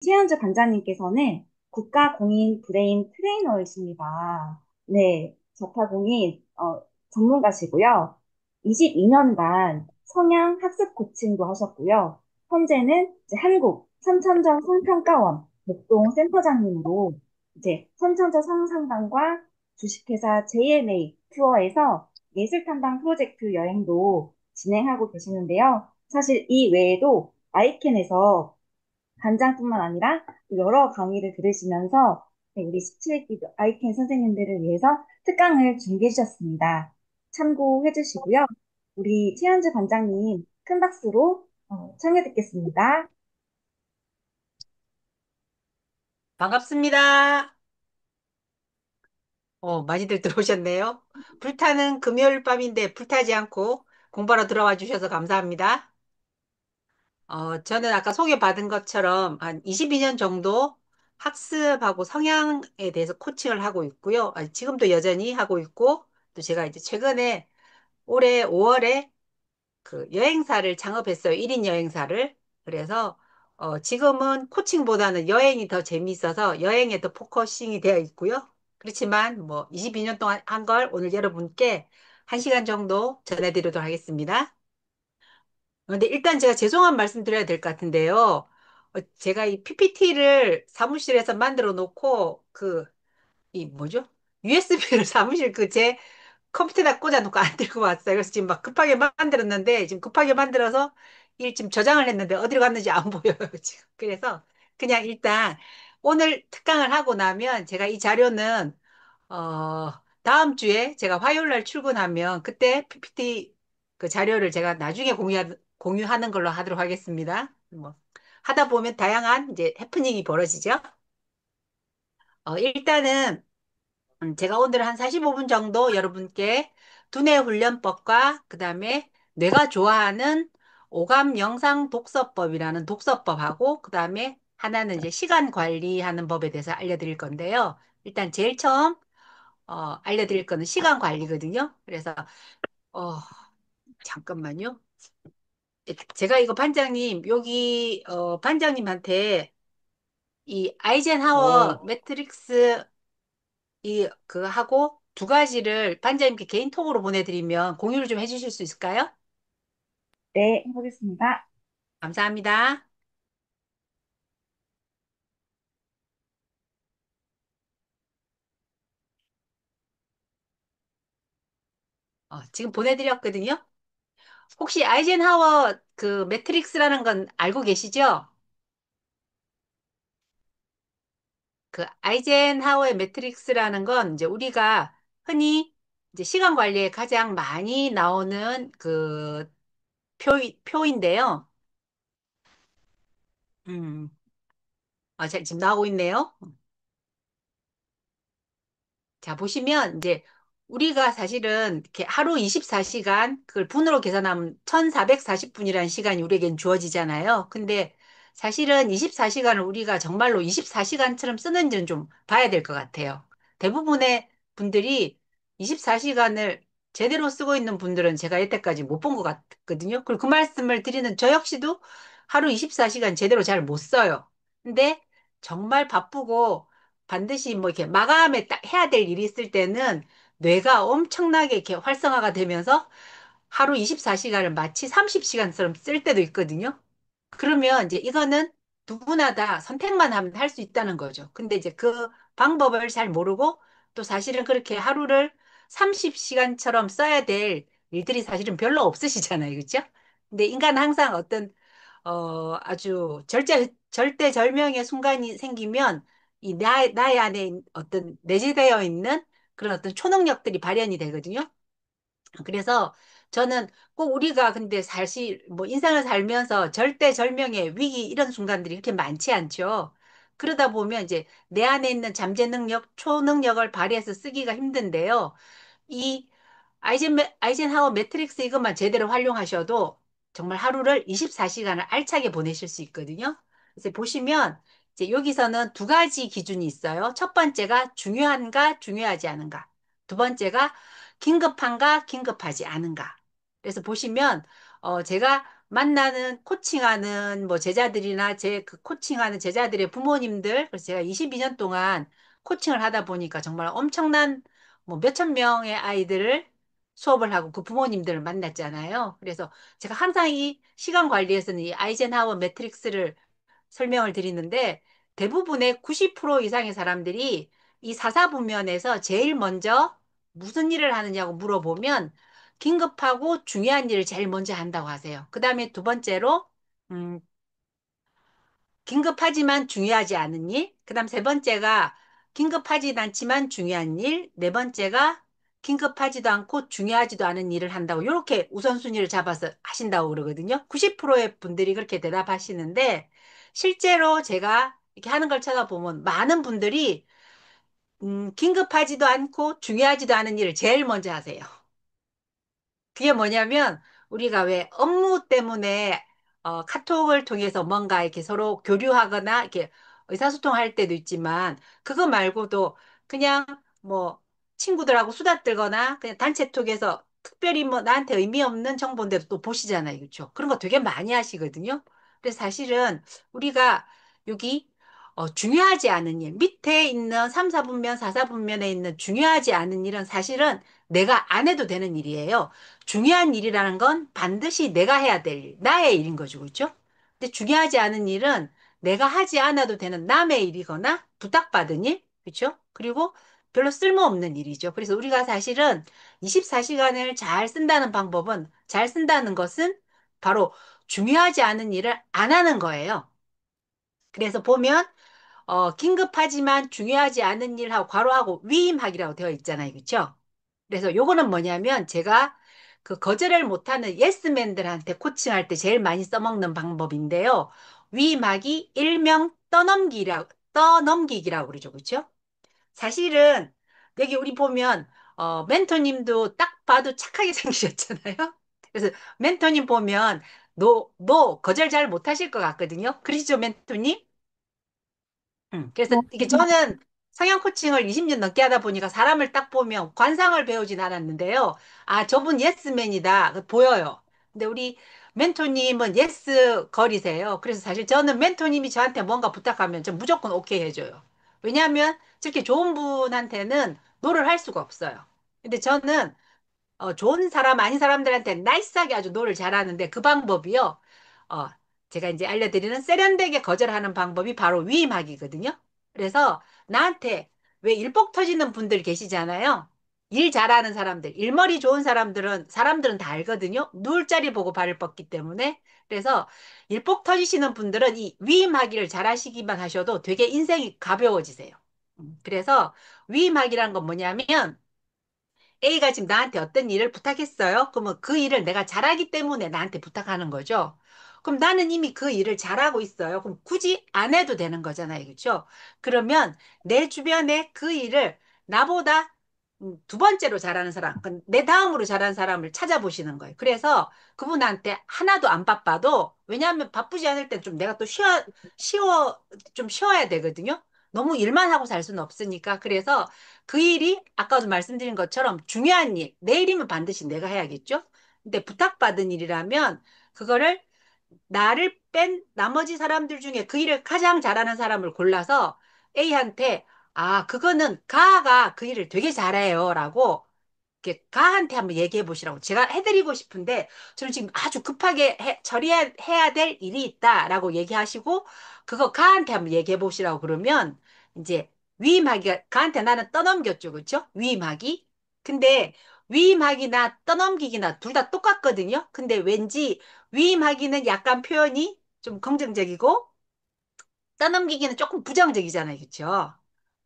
최현주 관장님께서는 국가공인 브레인 트레이너이십니다. 네, 자타공인 전문가시고요. 22년간 성향 학습 코칭도 하셨고요. 현재는 이제 한국 선천적 성평가원 목동 센터장님으로 이제 선천적 성상담과 주식회사 JMA 투어에서 예술 탐방 프로젝트 여행도 진행하고 계시는데요. 사실 이 외에도 아이캔에서 간장뿐만 아니라 여러 강의를 들으시면서 네, 우리 17기 아이캔 선생님들을 위해서 특강을 준비해 주셨습니다. 참고해 주시고요. 우리 최현주 관장님 큰 박수로 청해 듣겠습니다. 반갑습니다. 많이들 들어오셨네요. 불타는 금요일 밤인데 불타지 않고 공부하러 들어와 주셔서 감사합니다. 저는 아까 소개받은 것처럼 한 22년 정도 학습하고 성향에 대해서 코칭을 하고 있고요. 지금도 여전히 하고 있고, 또 제가 이제 최근에 올해 5월에 그 여행사를 창업했어요. 1인 여행사를. 그래서 지금은 코칭보다는 여행이 더 재미있어서 여행에 더 포커싱이 되어 있고요. 그렇지만 뭐 22년 동안 한 걸 오늘 여러분께 1시간 정도 전해드리도록 하겠습니다. 근데 일단 제가 죄송한 말씀 드려야 될 것 같은데요. 제가 이 PPT를 사무실에서 만들어 놓고 이 뭐죠? USB를 사무실 제 컴퓨터에다 꽂아놓고 안 들고 왔어요. 그래서 지금 막 급하게 만들었는데, 지금 급하게 만들어서 일 지금 저장을 했는데 어디로 갔는지 안 보여요, 지금. 그래서 그냥 일단 오늘 특강을 하고 나면 제가 이 자료는, 다음 주에 제가 화요일 날 출근하면 그때 PPT 그 자료를 제가 나중에 공유하는 걸로 하도록 하겠습니다. 뭐, 하다 보면 다양한 이제 해프닝이 벌어지죠. 일단은 제가 오늘 한 45분 정도 여러분께 두뇌 훈련법과 그다음에 뇌가 좋아하는 오감 영상 독서법이라는 독서법하고 그다음에 하나는 이제 시간 관리하는 법에 대해서 알려드릴 건데요. 일단 제일 처음 알려드릴 거는 시간 관리거든요. 그래서 어, 잠깐만요. 제가 이거 반장님 여기 반장님한테 이 아이젠하워 네, 매트릭스 하고 두 가지를 반장님께 개인톡으로 보내드리면 공유를 좀 해주실 수 있을까요? 네, 해보겠습니다. 감사합니다. 지금 보내드렸거든요. 혹시 아이젠하워 그 매트릭스라는 건 알고 계시죠? 그 아이젠하워의 매트릭스라는 건 이제 우리가 흔히 이제 시간 관리에 가장 많이 나오는 표인데요. 음, 지금 나오고 있네요. 자, 보시면 이제 우리가 사실은 이렇게 하루 24시간 그걸 분으로 계산하면 1440분이라는 시간이 우리에겐 주어지잖아요. 근데 사실은 24시간을 우리가 정말로 24시간처럼 쓰는지는 좀 봐야 될 것 같아요. 대부분의 분들이 24시간을 제대로 쓰고 있는 분들은 제가 여태까지 못 본 것 같거든요. 그리고 그 말씀을 드리는 저 역시도 하루 24시간 제대로 잘 못 써요. 근데 정말 바쁘고 반드시 뭐 이렇게 마감에 딱 해야 될 일이 있을 때는 뇌가 엄청나게 이렇게 활성화가 되면서 하루 24시간을 마치 30시간처럼 쓸 때도 있거든요. 그러면 이제 이거는 누구나 다 선택만 하면 할 수 있다는 거죠. 근데 이제 그 방법을 잘 모르고 또 사실은 그렇게 하루를 30시간처럼 써야 될 일들이 사실은 별로 없으시잖아요. 그죠? 근데 인간은 항상 어떤 아주 절대절명의 순간이 생기면 나의 안에 어떤 내재되어 있는 그런 어떤 초능력들이 발현이 되거든요. 그래서 저는 꼭 우리가 근데 사실 뭐 인생을 살면서 절대절명의 위기 이런 순간들이 그렇게 많지 않죠. 그러다 보면 이제 내 안에 있는 잠재 능력, 초능력을 발휘해서 쓰기가 힘든데요. 이 아이젠하워 매트릭스 이것만 제대로 활용하셔도 정말 하루를 24시간을 알차게 보내실 수 있거든요. 그래서 보시면 이제 여기서는 두 가지 기준이 있어요. 첫 번째가 중요한가, 중요하지 않은가. 두 번째가 긴급한가, 긴급하지 않은가. 그래서 보시면 제가 만나는 코칭하는 뭐 제자들이나 제 그 코칭하는 제자들의 부모님들, 그래서 제가 22년 동안 코칭을 하다 보니까 정말 엄청난 뭐 몇천 명의 아이들을 수업을 하고 그 부모님들을 만났잖아요. 그래서 제가 항상 이 시간 관리에서는 이 아이젠하워 매트릭스를 설명을 드리는데 대부분의 90% 이상의 사람들이 이 사사분면에서 제일 먼저 무슨 일을 하느냐고 물어보면 긴급하고 중요한 일을 제일 먼저 한다고 하세요. 그 다음에 두 번째로, 음, 긴급하지만 중요하지 않은 일. 그 다음 세 번째가 긴급하지 않지만 중요한 일. 네 번째가 긴급하지도 않고 중요하지도 않은 일을 한다고. 이렇게 우선순위를 잡아서 하신다고 그러거든요. 90%의 분들이 그렇게 대답하시는데, 실제로 제가 이렇게 하는 걸 찾아보면 많은 분들이, 긴급하지도 않고 중요하지도 않은 일을 제일 먼저 하세요. 그게 뭐냐면 우리가 왜 업무 때문에 카톡을 통해서 뭔가 이렇게 서로 교류하거나 이렇게 의사소통할 때도 있지만 그거 말고도 그냥 뭐 친구들하고 수다 떨거나 그냥 단체톡에서 특별히 뭐 나한테 의미 없는 정보인데도 또 보시잖아요. 그렇죠? 그런 거 되게 많이 하시거든요. 그래서 사실은 우리가 여기 중요하지 않은 일, 밑에 있는 3, 4분면, 4, 4분면에 있는 중요하지 않은 일은 사실은 내가 안 해도 되는 일이에요. 중요한 일이라는 건 반드시 내가 해야 될 일, 나의 일인 거죠. 그렇죠? 근데 중요하지 않은 일은 내가 하지 않아도 되는 남의 일이거나 부탁받은 일, 그렇죠? 그리고 별로 쓸모없는 일이죠. 그래서 우리가 사실은 24시간을 잘 쓴다는 방법은, 잘 쓴다는 것은 바로 중요하지 않은 일을 안 하는 거예요. 그래서 보면 긴급하지만 중요하지 않은 일하고 괄호하고 위임하기라고 되어 있잖아요. 그렇죠? 그래서 요거는 뭐냐면 제가 그 거절을 못하는 예스맨들한테 코칭할 때 제일 많이 써먹는 방법인데요. 위임하기 일명 떠넘기기라고 그러죠. 그렇죠? 사실은 여기 우리 보면 멘토님도 딱 봐도 착하게 생기셨잖아요. 그래서 멘토님 보면 노 거절 잘 못하실 것 같거든요. 그러시죠, 멘토님? 그래서 어, 이게 저는 성향 코칭을 20년 넘게 하다 보니까 사람을 딱 보면 관상을 배우진 않았는데요. 아, 저분 예스맨이다. 보여요. 근데 우리 멘토님은 예스 걸이세요. 그래서 사실 저는 멘토님이 저한테 뭔가 부탁하면 저 무조건 오케이 해줘요. 왜냐하면 저렇게 좋은 분한테는 노를 할 수가 없어요. 근데 저는 좋은 사람, 아닌 사람들한테 나이스하게 아주 노를 잘하는데 그 방법이요. 어, 제가 이제 알려드리는 세련되게 거절하는 방법이 바로 위임하기거든요. 그래서 나한테 왜 일복 터지는 분들 계시잖아요. 일 잘하는 사람들, 일머리 좋은 사람들은 다 알거든요. 누울 자리 보고 발을 뻗기 때문에. 그래서 일복 터지시는 분들은 이 위임하기를 잘하시기만 하셔도 되게 인생이 가벼워지세요. 그래서 위임하기란 건 뭐냐면 A가 지금 나한테 어떤 일을 부탁했어요. 그러면 그 일을 내가 잘하기 때문에 나한테 부탁하는 거죠. 그럼 나는 이미 그 일을 잘하고 있어요. 그럼 굳이 안 해도 되는 거잖아요. 그렇죠? 그러면 내 주변에 그 일을 나보다 두 번째로 잘하는 사람, 그러니까 내 다음으로 잘하는 사람을 찾아보시는 거예요. 그래서 그분한테 하나도 안 바빠도, 왜냐하면 바쁘지 않을 땐 좀 내가 또 좀 쉬어야 되거든요. 너무 일만 하고 살 수는 없으니까. 그래서 그 일이 아까도 말씀드린 것처럼 중요한 일, 내 일이면 반드시 내가 해야겠죠? 근데 부탁받은 일이라면 그거를 나를 뺀 나머지 사람들 중에 그 일을 가장 잘하는 사람을 골라서 A한테 아, 그거는 가가 그 일을 되게 잘해요. 라고 이렇게 가한테 한번 얘기해 보시라고 제가 해드리고 싶은데 저는 지금 아주 급하게 처리해야 될 일이 있다라고 얘기하시고 그거 가한테 한번 얘기해 보시라고 그러면 이제 위임하기가 가한테 나는 떠넘겼죠. 그렇죠? 위임하기. 근데 위임하기나 떠넘기기나 둘 다 똑같거든요. 근데 왠지 위임하기는 약간 표현이 좀 긍정적이고 떠넘기기는 조금 부정적이잖아요. 그렇죠?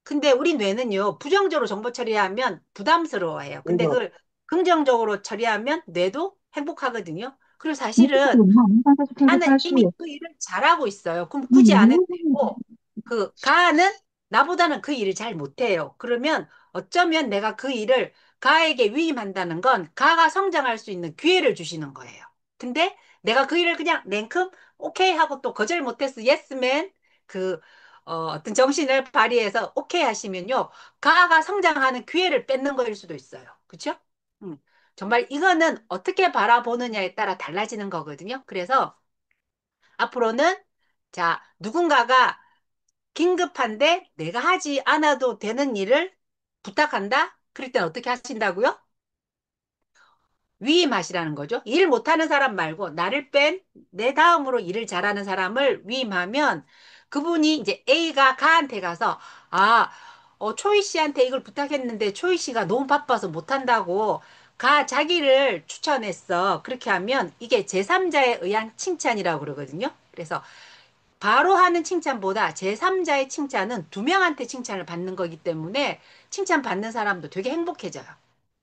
근데 우리 뇌는요, 부정적으로 정보 처리하면 부담스러워해요. 근데 그걸 긍정적으로 처리하면 뇌도 행복하거든요. 그리고 사실은 나는 이미 그 일을 잘하고 있어요. 그럼 굳이 안 해도 되고, 그 가는 나보다는 그 일을 잘 못해요. 그러면 어쩌면 내가 그 일을 가에게 위임한다는 건 가가 성장할 수 있는 기회를 주시는 거예요. 근데 내가 그 일을 그냥 냉큼 오케이 하고 또 거절 못해서 예스맨 그 어떤 정신을 발휘해서 오케이 하시면요. 가가 성장하는 기회를 뺏는 거일 수도 있어요. 그렇죠? 정말 이거는 어떻게 바라보느냐에 따라 달라지는 거거든요. 그래서 앞으로는 자, 누군가가 긴급한데 내가 하지 않아도 되는 일을 부탁한다? 그럴 땐 어떻게 하신다고요? 위임하시라는 거죠. 일 못하는 사람 말고 나를 뺀 내 다음으로 일을 잘하는 사람을 위임하면 그분이 이제 A가 가한테 가서 아, 초이 씨한테 이걸 부탁했는데 초이 씨가 너무 바빠서 못한다고 가 자기를 추천했어. 그렇게 하면 이게 제3자에 의한 칭찬이라고 그러거든요. 그래서 바로 하는 칭찬보다 제3자의 칭찬은 두 명한테 칭찬을 받는 거기 때문에 칭찬받는 사람도 되게 행복해져요.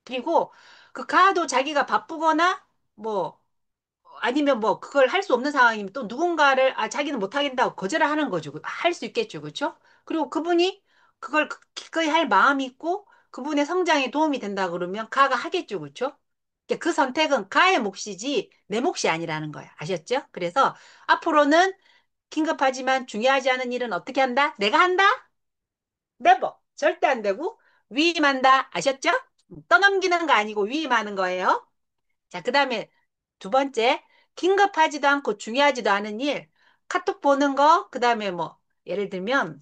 그리고 그 가도 자기가 바쁘거나 뭐 아니면 뭐 그걸 할 수 없는 상황이면 또 누군가를 자기는 못 하겠다고 거절을 하는 거죠. 할 수 있겠죠. 그렇죠? 그리고 그분이 그걸 기꺼이 할 마음이 있고 그분의 성장에 도움이 된다 그러면 가가 하겠죠. 그렇죠? 그 선택은 가의 몫이지 내 몫이 아니라는 거예요. 아셨죠? 그래서 앞으로는 긴급하지만 중요하지 않은 일은 어떻게 한다? 내가 한다? never. 절대 안 되고 위임한다. 아셨죠? 떠넘기는 거 아니고 위임하는 거예요. 자, 그 다음에 두 번째, 긴급하지도 않고 중요하지도 않은 일, 카톡 보는 거, 그 다음에 뭐, 예를 들면,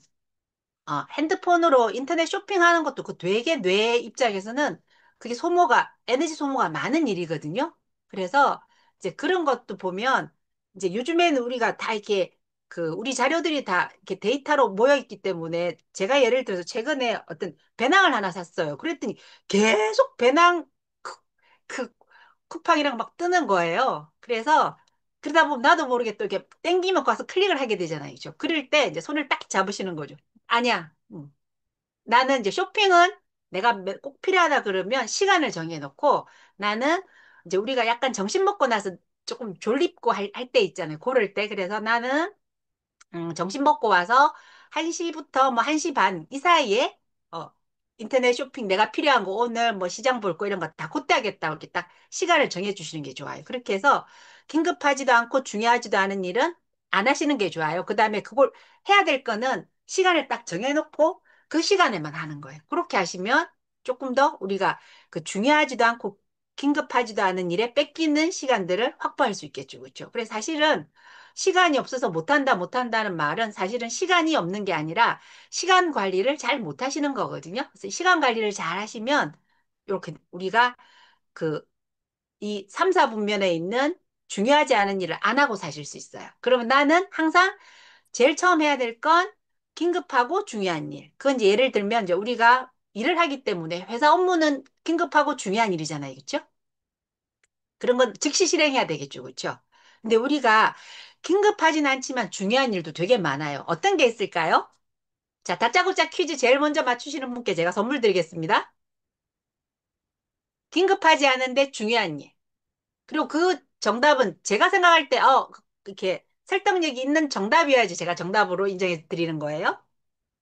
핸드폰으로 인터넷 쇼핑하는 것도 그 되게 뇌 입장에서는 그게 에너지 소모가 많은 일이거든요. 그래서 이제 그런 것도 보면 이제 요즘에는 우리가 다 이렇게 우리 자료들이 다 이렇게 데이터로 모여 있기 때문에 제가 예를 들어서 최근에 어떤 배낭을 하나 샀어요. 그랬더니 계속 배낭 그, 그 쿠팡이랑 막 뜨는 거예요. 그래서 그러다 보면 나도 모르게 또 이렇게 땡기면 가서 클릭을 하게 되잖아요. 그죠? 그럴 때 이제 손을 딱 잡으시는 거죠. 아니야. 나는 이제 쇼핑은 내가 꼭 필요하다 그러면 시간을 정해놓고 나는 이제 우리가 약간 점심 먹고 나서 조금 졸립고 할 때 있잖아요. 그럴 때. 그래서 나는 점심 먹고 와서 1시부터 뭐 1시 반 이 사이에 어, 인터넷 쇼핑 내가 필요한 거 오늘 뭐 시장 볼 거 이런 거 다 그때 하겠다. 이렇게 딱 시간을 정해 주시는 게 좋아요. 그렇게 해서 긴급하지도 않고 중요하지도 않은 일은 안 하시는 게 좋아요. 그다음에 그걸 해야 될 거는 시간을 딱 정해 놓고 그 시간에만 하는 거예요. 그렇게 하시면 조금 더 우리가 그 중요하지도 않고 긴급하지도 않은 일에 뺏기는 시간들을 확보할 수 있겠죠. 그렇죠? 그래서 사실은 시간이 없어서 못한다는 말은 사실은 시간이 없는 게 아니라 시간 관리를 잘 못하시는 거거든요. 그래서 시간 관리를 잘 하시면 이렇게 우리가 그 이 3, 4분면에 있는 중요하지 않은 일을 안 하고 사실 수 있어요. 그러면 나는 항상 제일 처음 해야 될 건 긴급하고 중요한 일. 그건 이제 예를 들면 이제 우리가 일을 하기 때문에 회사 업무는 긴급하고 중요한 일이잖아요. 그렇죠? 그런 건 즉시 실행해야 되겠죠. 그렇죠? 근데 우리가 긴급하진 않지만 중요한 일도 되게 많아요. 어떤 게 있을까요? 자, 다짜고짜 퀴즈 제일 먼저 맞추시는 분께 제가 선물 드리겠습니다. 긴급하지 않은데 중요한 일. 그리고 그 정답은 제가 생각할 때, 이렇게 설득력이 있는 정답이어야지 제가 정답으로 인정해 드리는 거예요.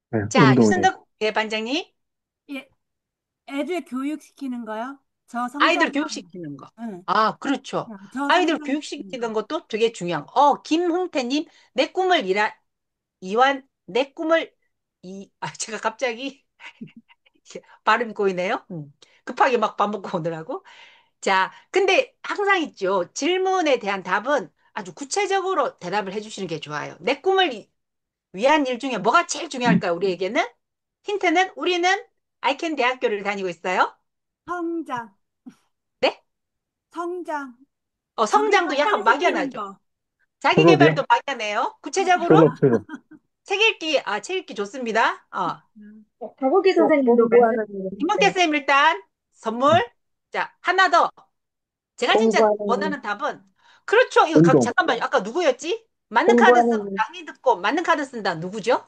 네, 자, 운동이요. 유선덕 반장님. 예, 애들 교육시키는 거요? 저 아이들 성장하는, 교육시키는 거. 응, 아, 그렇죠. 저 아이들 성장시키는 교육시키는 거. 것도 되게 중요한 거. 김홍태님, 내 꿈을 내 꿈을, 제가 갑자기 발음이 꼬이네요. 급하게 막 밥 먹고 오느라고. 자, 근데 항상 있죠. 질문에 대한 답은 아주 구체적으로 대답을 해주시는 게 좋아요. 내 꿈을 위한 일 중에 뭐가 제일 중요할까요, 우리에게는? 힌트는 우리는 아이캔 대학교를 다니고 있어요. 성장, 네? 성장. 자기 성장도 약간 성장시키는 막연하죠. 거. 자기 개발도 졸업이요? 막연해요. 구체적으로 졸업, 졸업. 책 읽기 좋습니다. 박우기 꼭 선생님도 공부하는 김mon태 일인데, 쌤 일단 선물. 자, 하나 더. 제가 진짜 공부하는 원하는 답은 그렇죠. 이거 운동. 잠깐만요. 아까 누구였지? 맞는 카드 쓰고 공부하는 강의 듣고 맞는 카드 쓴다. 누구죠?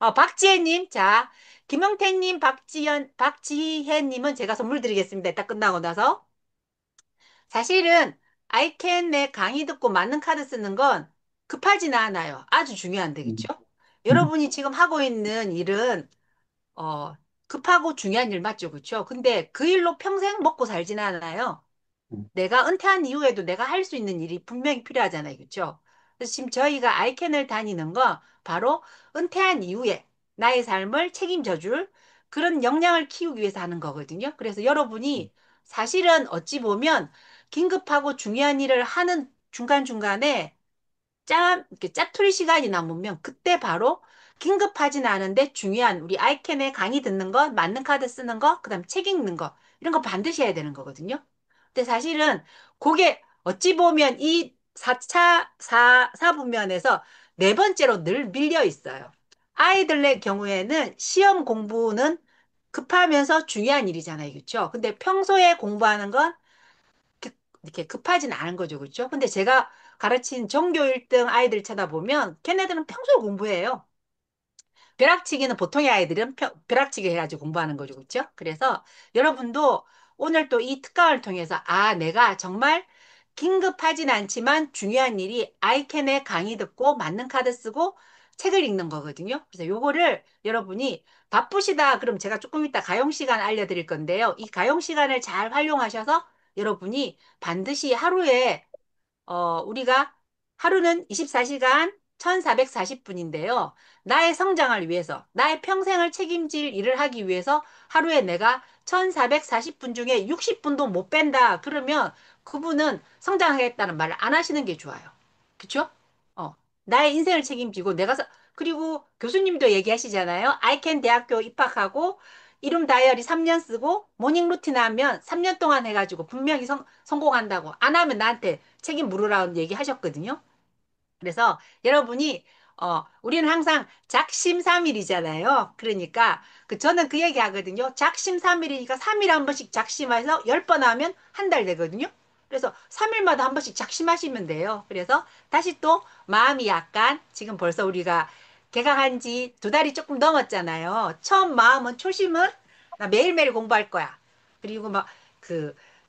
박지혜님. 자, 김영태님, 박지혜님은 제가 선물 드리겠습니다. 이따 끝나고 나서. 사실은 아이캔의 강의 듣고 맞는 카드 쓰는 건 급하지는 않아요. 아주 중요한데, 일. 그쵸? 여러분이 지금 하고 있는 일은 어, 급하고 중요한 일 맞죠, 그쵸? 근데 그 일로 평생 먹고 살지는 않아요. 내가 은퇴한 이후에도 내가 할 수 있는 일이 분명히 필요하잖아요. 그렇죠? 그래서 지금 저희가 아이캔을 다니는 건 바로 은퇴한 이후에 나의 삶을 책임져 줄 그런 역량을 키우기 위해서 하는 거거든요. 그래서 여러분이 사실은 어찌 보면 긴급하고 중요한 일을 하는 중간중간에 이렇게 짜투리 시간이 남으면 그때 바로 긴급하진 않은데 중요한 우리 아이캔의 강의 듣는 거, 맞는 카드 쓰는 거, 그다음 책 읽는 거 이런 거 반드시 해야 되는 거거든요. 근데 사실은 그게 어찌 보면 이 4차, 사분면에서 네 번째로 늘 밀려 있어요. 아이들의 경우에는 시험 공부는 급하면서 중요한 일이잖아요. 그렇죠? 근데 평소에 공부하는 건 이렇게 급하진 않은 거죠. 그렇죠? 근데 제가 가르친 전교 1등 아이들 찾아보면 걔네들은 평소에 공부해요. 벼락치기는 보통의 아이들은 벼락치기 해가지고 공부하는 거죠. 그렇죠? 그래서 여러분도 오늘 또 이 특강을 통해서 내가 정말 긴급하진 않지만 중요한 일이 아이캔의 강의 듣고 맞는 카드 쓰고 책을 읽는 거거든요. 그래서 요거를 여러분이 바쁘시다 그럼 제가 조금 이따 가용 시간 알려드릴 건데요. 이 가용 시간을 잘 활용하셔서 여러분이 반드시 하루에 우리가 하루는 24시간 1440분인데요. 나의 성장을 위해서, 나의 평생을 책임질 일을 하기 위해서 하루에 내가 1440분 중에 60분도 못 뺀다. 그러면 그분은 성장하겠다는 말을 안 하시는 게 좋아요. 그쵸? 어, 나의 인생을 책임지고 그리고 교수님도 얘기하시잖아요. 아이캔 대학교 입학하고 이름 다이어리 3년 쓰고 모닝 루틴 하면 3년 동안 해가지고 분명히 성공한다고. 안 하면 나한테 책임 물으라는 얘기 하셨거든요. 그래서 여러분이 우리는 항상 작심삼일이잖아요. 그러니까 저는 그 얘기 하거든요. 작심삼일이니까 3일 한 번씩 작심해서 10번 하면 한 달 되거든요. 그래서 3일마다 한 번씩 작심하시면 돼요. 그래서 다시 또 마음이 약간 지금 벌써 우리가 개강한 지 2달이 조금 넘었잖아요. 처음 마음은 초심은 나 매일매일 공부할 거야. 그리고 막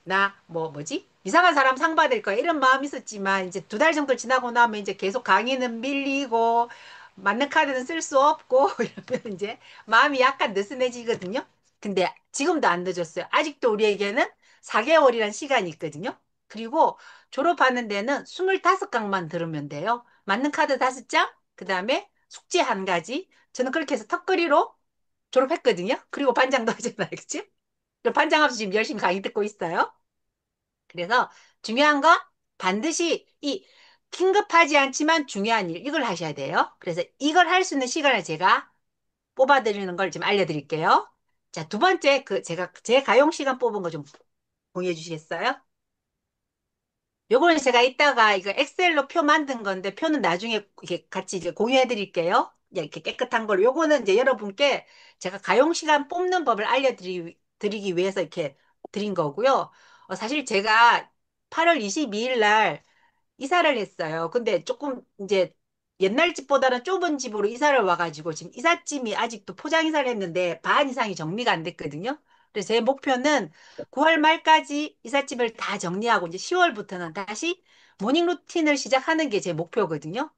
나 뭐지? 이상한 사람 상 받을 거야. 이런 마음이 있었지만 이제 2달 정도 지나고 나면 이제 계속 강의는 밀리고 맞는 카드는 쓸 수 없고 이러면 이제 마음이 약간 느슨해지거든요. 근데 지금도 안 늦었어요. 아직도 우리에게는 4개월이란 시간이 있거든요. 그리고 졸업하는 데는 25강만 들으면 돼요. 맞는 카드 5장, 그 다음에 숙제 1가지. 저는 그렇게 해서 턱걸이로 졸업했거든요. 그리고 반장도 하잖아요. 그치? 반장 없이 지금 열심히 강의 듣고 있어요. 그래서 중요한 거 반드시 이 긴급하지 않지만 중요한 일 이걸 하셔야 돼요. 그래서 이걸 할 수 있는 시간을 제가 뽑아드리는 걸 좀 알려드릴게요. 자, 두 번째 제가 제 가용 시간 뽑은 거 좀 공유해 주시겠어요? 요거는 제가 이따가 이거 엑셀로 표 만든 건데 표는 나중에 이렇게 같이 이제 공유해 드릴게요. 이렇게 깨끗한 걸로. 요거는 이제 여러분께 제가 가용 시간 뽑는 법을 드리기 위해서 이렇게 드린 거고요. 사실 제가 8월 22일 날 이사를 했어요. 근데 조금 이제 옛날 집보다는 좁은 집으로 이사를 와가지고 지금 이삿짐이 아직도 포장 이사를 했는데 반 이상이 정리가 안 됐거든요. 그래서 제 목표는 9월 말까지 이삿짐을 다 정리하고 이제 10월부터는 다시 모닝 루틴을 시작하는 게 제 목표거든요.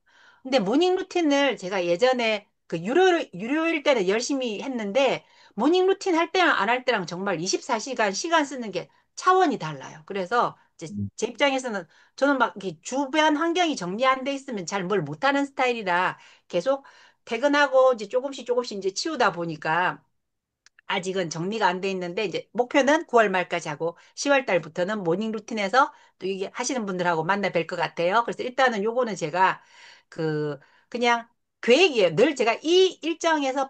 근데 모닝 루틴을 제가 예전에 유료일 때는 열심히 했는데 모닝 루틴 할 때랑 안 할 때랑 정말 24시간 시간 쓰는 게 차원이 달라요. 그래서 이제 제 입장에서는 저는 막 이렇게 주변 환경이 정리 안 돼 있으면 잘 뭘 못하는 스타일이라 계속 퇴근하고 이제 조금씩 이제 치우다 보니까 아직은 정리가 안 돼 있는데 이제 목표는 9월 말까지 하고 10월 달부터는 모닝 루틴에서 또 이게 하시는 분들하고 만나 뵐 것 같아요. 그래서 일단은 요거는 제가 그 그냥 계획이에요. 늘 제가 이 일정에서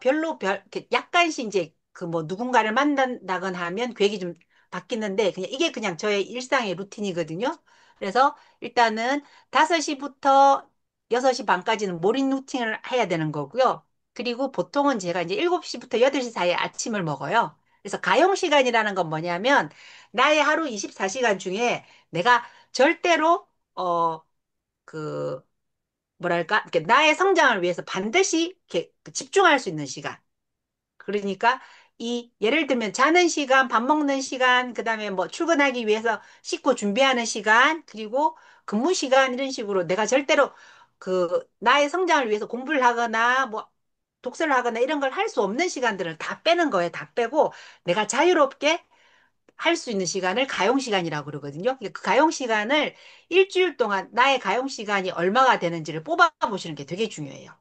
이렇게 약간씩 이제 뭐 누군가를 만난다거나 하면 계획이 좀 바뀌는데 그냥 이게 그냥 저의 일상의 루틴이거든요. 그래서 일단은 5시부터 6시 반까지는 모닝 루틴을 해야 되는 거고요. 그리고 보통은 제가 이제 7시부터 8시 사이에 아침을 먹어요. 그래서 가용 시간이라는 건 뭐냐면 나의 하루 24시간 중에 내가 절대로 그 뭐랄까 이렇게 나의 성장을 위해서 반드시 이렇게 집중할 수 있는 시간. 그러니까 이 예를 들면 자는 시간, 밥 먹는 시간, 그다음에 뭐 출근하기 위해서 씻고 준비하는 시간, 그리고 근무 시간 이런 식으로 내가 절대로 나의 성장을 위해서 공부를 하거나 뭐 독서를 하거나 이런 걸 할 수 없는 시간들을 다 빼는 거예요. 다 빼고 내가 자유롭게 할 수 있는 시간을 가용 시간이라고 그러거든요. 그 가용 시간을 일주일 동안 나의 가용 시간이 얼마가 되는지를 뽑아 보시는 게 되게 중요해요.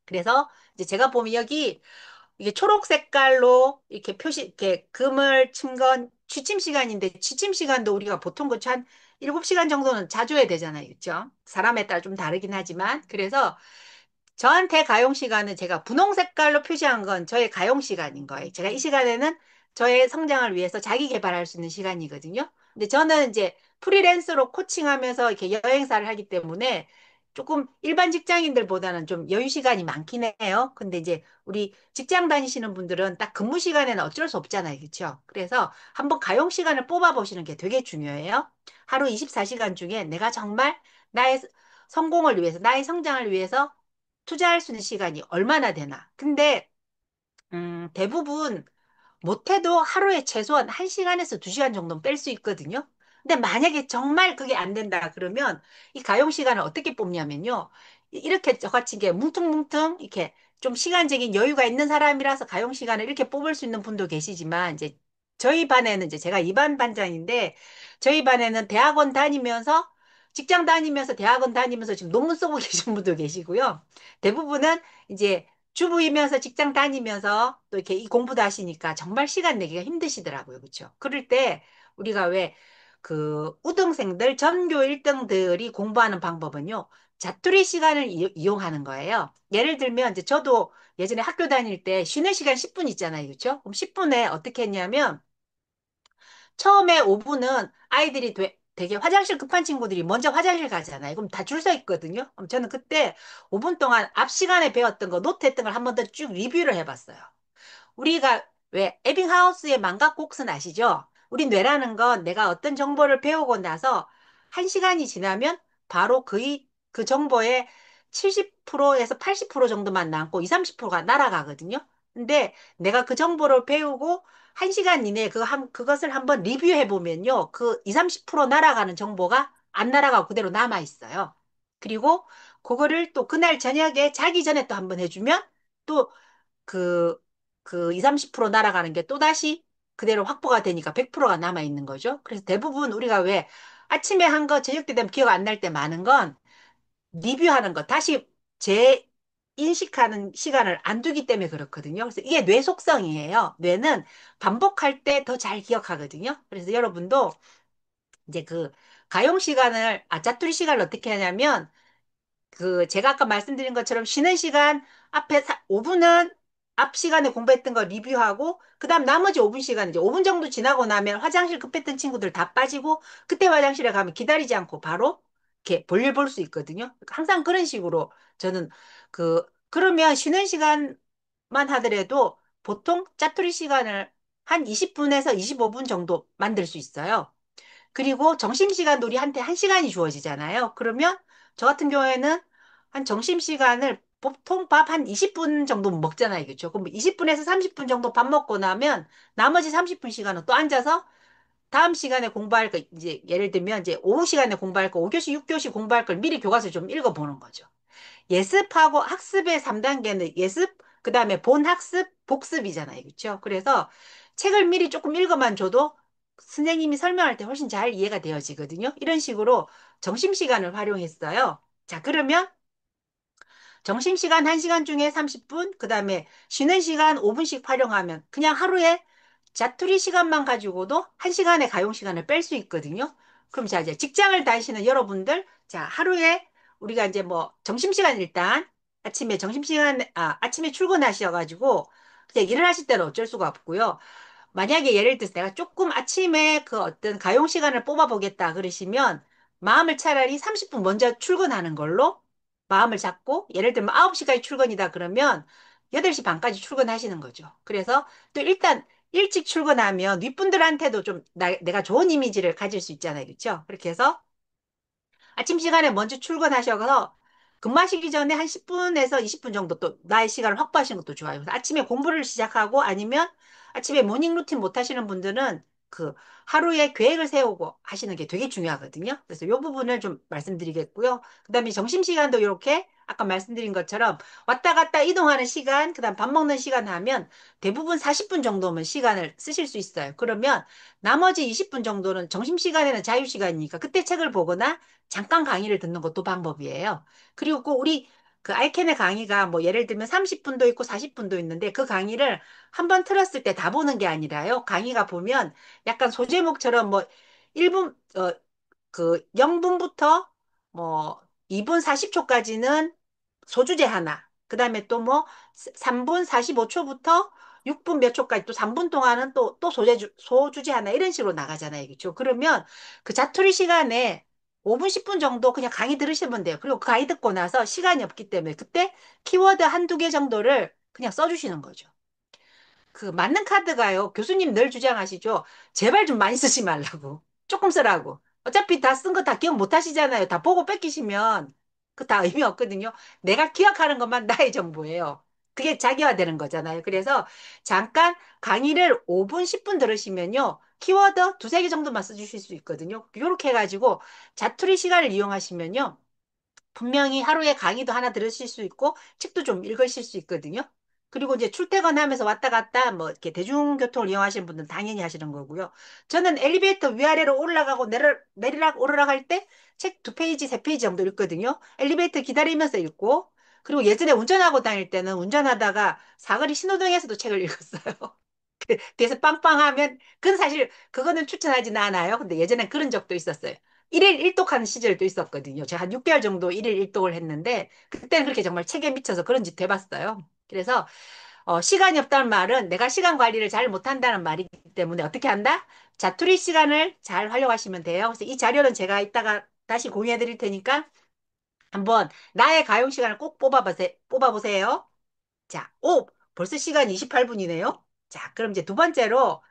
그래서 이제 제가 보면 여기 이게 초록 색깔로 이렇게 이렇게 금을 친 건 취침 시간인데, 취침 시간도 우리가 보통 그쵸? 한 7시간 정도는 자주 해야 되잖아요. 그렇죠? 사람에 따라 좀 다르긴 하지만. 그래서 저한테 가용 시간은 제가 분홍 색깔로 표시한 건 저의 가용 시간인 거예요. 제가 이 시간에는 저의 성장을 위해서 자기 개발할 수 있는 시간이거든요. 근데 저는 이제 프리랜서로 코칭하면서 이렇게 여행사를 하기 때문에 조금 일반 직장인들보다는 좀 여유 시간이 많긴 해요. 근데 이제 우리 직장 다니시는 분들은 딱 근무 시간에는 어쩔 수 없잖아요. 그렇죠? 그래서 한번 가용 시간을 뽑아 보시는 게 되게 중요해요. 하루 24시간 중에 내가 정말 나의 성공을 위해서, 나의 성장을 위해서 투자할 수 있는 시간이 얼마나 되나. 근데 대부분 못해도 하루에 최소한 1시간에서 2시간 정도는 뺄 수 있거든요. 근데 만약에 정말 그게 안 된다 그러면 이 가용 시간을 어떻게 뽑냐면요. 이렇게 저같이 게 뭉퉁뭉퉁 이렇게 좀 시간적인 여유가 있는 사람이라서 가용 시간을 이렇게 뽑을 수 있는 분도 계시지만 이제 저희 반에는 이제 제가 2반 반장인데 저희 반에는 대학원 다니면서 직장 다니면서 대학원 다니면서 지금 논문 쓰고 계신 분도 계시고요. 대부분은 이제 주부이면서 직장 다니면서 또 이렇게 이 공부도 하시니까 정말 시간 내기가 힘드시더라고요. 그렇죠? 그럴 때 우리가 왜 그 우등생들 전교 1등들이 공부하는 방법은요. 자투리 시간을 이용하는 거예요. 예를 들면 이제 저도 예전에 학교 다닐 때 쉬는 시간 10분 있잖아요. 그렇죠? 그럼 10분에 어떻게 했냐면 처음에 5분은 아이들이 되게 화장실 급한 친구들이 먼저 화장실 가잖아요. 그럼 다 줄 서 있거든요. 그럼 저는 그때 5분 동안 앞 시간에 배웠던 거, 노트했던 걸 한 번 더 쭉 리뷰를 해봤어요. 우리가 왜 에빙하우스의 망각 곡선 아시죠? 우리 뇌라는 건 내가 어떤 정보를 배우고 나서 1시간이 지나면 바로 그 정보의 70%에서 80% 정도만 남고 20, 30%가 날아가거든요. 근데 내가 그 정보를 배우고 1시간 이내에 그것을 한번 리뷰해 보면요. 그 20, 30% 날아가는 정보가 안 날아가고 그대로 남아 있어요. 그리고 그거를 또 그날 저녁에 자기 전에 또 한번 해주면 또 그, 그 20, 30% 날아가는 게 또다시 그대로 확보가 되니까 100%가 남아있는 거죠. 그래서 대부분 우리가 왜 아침에 한 거 저녁 때 되면 기억 안 날 때 많은 건 리뷰하는 거, 다시 재인식하는 시간을 안 두기 때문에 그렇거든요. 그래서 이게 뇌 속성이에요. 뇌는 반복할 때 더 잘 기억하거든요. 그래서 여러분도 이제 그 가용 시간을, 자투리 시간을 어떻게 하냐면 제가 아까 말씀드린 것처럼 쉬는 시간 앞에 5분은 앞 시간에 공부했던 거 리뷰하고, 그 다음 나머지 5분 시간, 이제 5분 정도 지나고 나면 화장실 급했던 친구들 다 빠지고, 그때 화장실에 가면 기다리지 않고 바로 이렇게 볼일 볼 수 있거든요. 항상 그런 식으로 저는 그러면 쉬는 시간만 하더라도 보통 짜투리 시간을 한 20분에서 25분 정도 만들 수 있어요. 그리고 점심시간도 우리한테 1시간이 주어지잖아요. 그러면 저 같은 경우에는 한 점심시간을 보통 밥 한 20분 정도 먹잖아요. 그렇죠? 그럼 20분에서 30분 정도 밥 먹고 나면 나머지 30분 시간은 또 앉아서 다음 시간에 공부할 거, 이제 예를 들면 이제 오후 시간에 공부할 거, 5교시, 6교시 공부할 걸 미리 교과서 좀 읽어보는 거죠. 예습하고 학습의 3단계는 예습, 그 다음에 본학습, 복습이잖아요. 그렇죠? 그래서 책을 미리 조금 읽어만 줘도 선생님이 설명할 때 훨씬 잘 이해가 되어지거든요. 이런 식으로 점심시간을 활용했어요. 자, 그러면 점심시간 1시간 중에 30분, 그 다음에 쉬는 시간 5분씩 활용하면 그냥 하루에 자투리 시간만 가지고도 1시간의 가용 시간을 뺄 수 있거든요. 그럼 자, 이제 직장을 다니시는 여러분들, 자, 하루에 우리가 이제 뭐 점심시간 일단 아침에 출근하셔가지고 그냥 일을 하실 때는 어쩔 수가 없고요. 만약에 예를 들어서 내가 조금 아침에 그 어떤 가용 시간을 뽑아보겠다 그러시면 마음을 차라리 30분 먼저 출근하는 걸로 마음을 잡고 예를 들면 9시까지 출근이다 그러면 8시 반까지 출근하시는 거죠. 그래서 또 일단 일찍 출근하면 윗분들한테도 좀 내가 좋은 이미지를 가질 수 있잖아요. 그렇죠? 그렇게 해서 아침 시간에 먼저 출근하셔서 근무하시기 전에 한 10분에서 20분 정도 또 나의 시간을 확보하시는 것도 좋아요. 그래서 아침에 공부를 시작하고 아니면 아침에 모닝 루틴 못 하시는 분들은 그 하루에 계획을 세우고 하시는 게 되게 중요하거든요. 그래서 이 부분을 좀 말씀드리겠고요. 그다음에 점심시간도 이렇게 아까 말씀드린 것처럼 왔다 갔다 이동하는 시간, 그다음 밥 먹는 시간 하면 대부분 40분 정도면 시간을 쓰실 수 있어요. 그러면 나머지 20분 정도는 점심시간에는 자유시간이니까 그때 책을 보거나 잠깐 강의를 듣는 것도 방법이에요. 그리고 꼭 우리 그 알캔의 강의가 뭐 예를 들면 30분도 있고 40분도 있는데 그 강의를 한 번 틀었을 때 다 보는 게 아니라요. 강의가 보면 약간 소제목처럼 뭐 1분, 그 0분부터 뭐 2분 40초까지는 소주제 하나. 그 다음에 또 뭐 3분 45초부터 6분 몇 초까지 또 3분 동안은 또 소주제 하나 이런 식으로 나가잖아요. 그렇죠? 그러면 그 자투리 시간에 5분, 10분 정도 그냥 강의 들으시면 돼요. 그리고 그 강의 듣고 나서 시간이 없기 때문에 그때 키워드 한두 개 정도를 그냥 써주시는 거죠. 그 맞는 카드가요. 교수님 늘 주장하시죠. 제발 좀 많이 쓰지 말라고. 조금 쓰라고. 어차피 다 쓴 거 다 기억 못 하시잖아요. 다 보고 뺏기시면 그 다 의미 없거든요. 내가 기억하는 것만 나의 정보예요. 그게 자기화되는 거잖아요. 그래서 잠깐 강의를 5분, 10분 들으시면요. 키워드 두세 개 정도만 써주실 수 있거든요. 이렇게 해가지고 자투리 시간을 이용하시면요. 분명히 하루에 강의도 하나 들으실 수 있고 책도 좀 읽으실 수 있거든요. 그리고 이제 출퇴근하면서 왔다 갔다 뭐 이렇게 대중교통을 이용하시는 분들은 당연히 하시는 거고요. 저는 엘리베이터 위아래로 올라가고 내리락 오르락 할 때 책 두 페이지, 세 페이지 정도 읽거든요. 엘리베이터 기다리면서 읽고 그리고 예전에 운전하고 다닐 때는 운전하다가 사거리 신호등에서도 책을 읽었어요. 뒤에서 빵빵하면 그건 사실 그거는 추천하지는 않아요. 근데 예전엔 그런 적도 있었어요. 일일 일독하는 시절도 있었거든요. 제가 한 6개월 정도 일일 일독을 했는데 그때는 그렇게 정말 책에 미쳐서 그런 짓 해봤어요. 그래서 시간이 없다는 말은 내가 시간 관리를 잘 못한다는 말이기 때문에 어떻게 한다? 자투리 시간을 잘 활용하시면 돼요. 그래서 이 자료는 제가 이따가 다시 공유해 드릴 테니까 한번 나의 가용 시간을 꼭 뽑아보세요. 자, 벌써 시간 28분이네요. 자, 그럼 이제 두 번째로,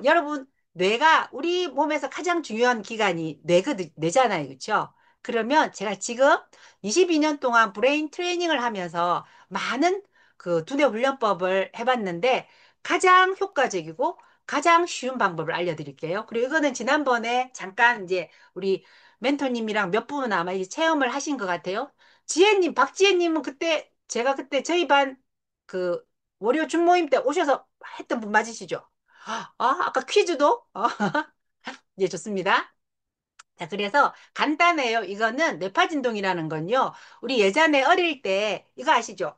여러분, 뇌가 우리 몸에서 가장 중요한 기관이 뇌잖아요. 그렇죠? 그러면 제가 지금 22년 동안 브레인 트레이닝을 하면서 많은 그 두뇌 훈련법을 해봤는데 가장 효과적이고 가장 쉬운 방법을 알려드릴게요. 그리고 이거는 지난번에 잠깐 이제 우리 멘토님이랑 몇 분은 아마 이 체험을 하신 것 같아요. 박지혜님은 그때 제가 그때 저희 반 그 월요 준모임 때 오셔서 했던 분 맞으시죠? 아까 퀴즈도? 예, 좋습니다. 자, 그래서 간단해요. 이거는 뇌파진동이라는 건요. 우리 예전에 어릴 때 이거 아시죠?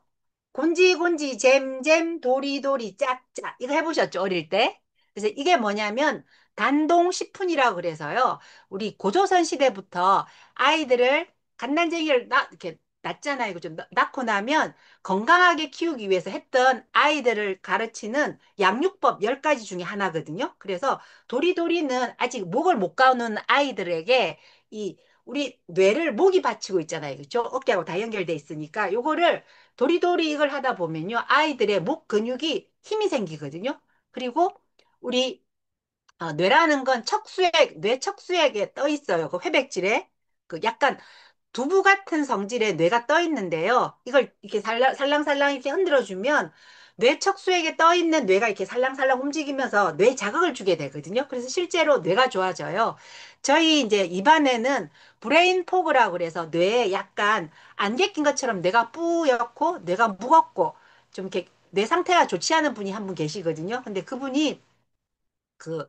곤지곤지 잼잼 도리도리 짝짝 이거 해보셨죠? 어릴 때? 그래서 이게 뭐냐면 단동식품이라고 그래서요. 우리 고조선 시대부터 아이들을 갓난쟁이를 이렇게 낳잖아요. 그죠? 낳고 나면 건강하게 키우기 위해서 했던 아이들을 가르치는 양육법 10가지 중에 하나거든요. 그래서 도리도리는 아직 목을 못 가누는 아이들에게 이 우리 뇌를 목이 받치고 있잖아요. 그렇죠? 어깨하고 다 연결돼 있으니까 요거를 도리도리 이걸 하다 보면요. 아이들의 목 근육이 힘이 생기거든요. 그리고 우리 뇌라는 건 뇌 척수액에 떠 있어요. 그 회백질에. 그 약간 두부 같은 성질의 뇌가 떠 있는데요. 이걸 이렇게 살랑살랑 이렇게 흔들어주면 뇌 척수액에 떠 있는 뇌가 이렇게 살랑살랑 움직이면서 뇌 자극을 주게 되거든요. 그래서 실제로 뇌가 좋아져요. 저희 이제 입안에는 브레인 포그라고 그래서 뇌에 약간 안개 낀 것처럼 뇌가 뿌옇고 뇌가 무겁고 좀 이렇게 뇌 상태가 좋지 않은 분이 한 분 계시거든요. 근데 그분이 그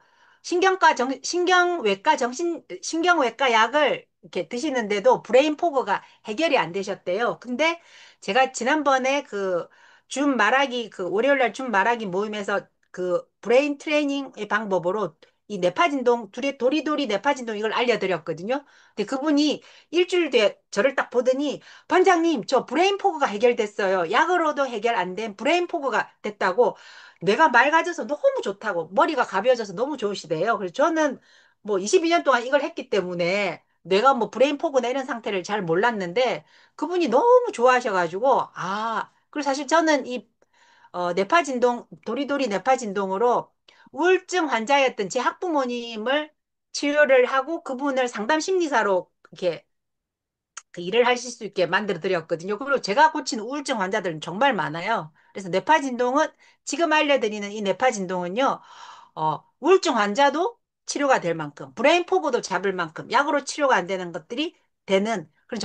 신경외과 약을 이렇게 드시는데도 브레인 포그가 해결이 안 되셨대요. 근데 제가 지난번에 그 줌 말하기 그 월요일 날 줌 말하기 모임에서 그 브레인 트레이닝의 방법으로 이 뇌파진동 도리도리 뇌파진동 이걸 알려드렸거든요. 근데 그분이 일주일 뒤에 저를 딱 보더니 반장님 저 브레인 포그가 해결됐어요. 약으로도 해결 안 된 브레인 포그가 됐다고 뇌가 맑아져서 너무 좋다고 머리가 가벼워져서 너무 좋으시대요. 그래서 저는 뭐 22년 동안 이걸 했기 때문에 뇌가 뭐 브레인 포그나 이런 상태를 잘 몰랐는데 그분이 너무 좋아하셔가지고 그리고 사실 저는 이 뇌파진동 도리도리 뇌파진동으로 우울증 환자였던 제 학부모님을 치료를 하고 그분을 상담 심리사로 이렇게 그 일을 하실 수 있게 만들어 드렸거든요. 그리고 제가 고친 우울증 환자들은 정말 많아요. 그래서 뇌파진동은 지금 알려드리는 이 뇌파진동은요. 우울증 환자도 치료가 될 만큼, 브레인 포그도 잡을 만큼, 약으로 치료가 안 되는 것들이 되는, 그런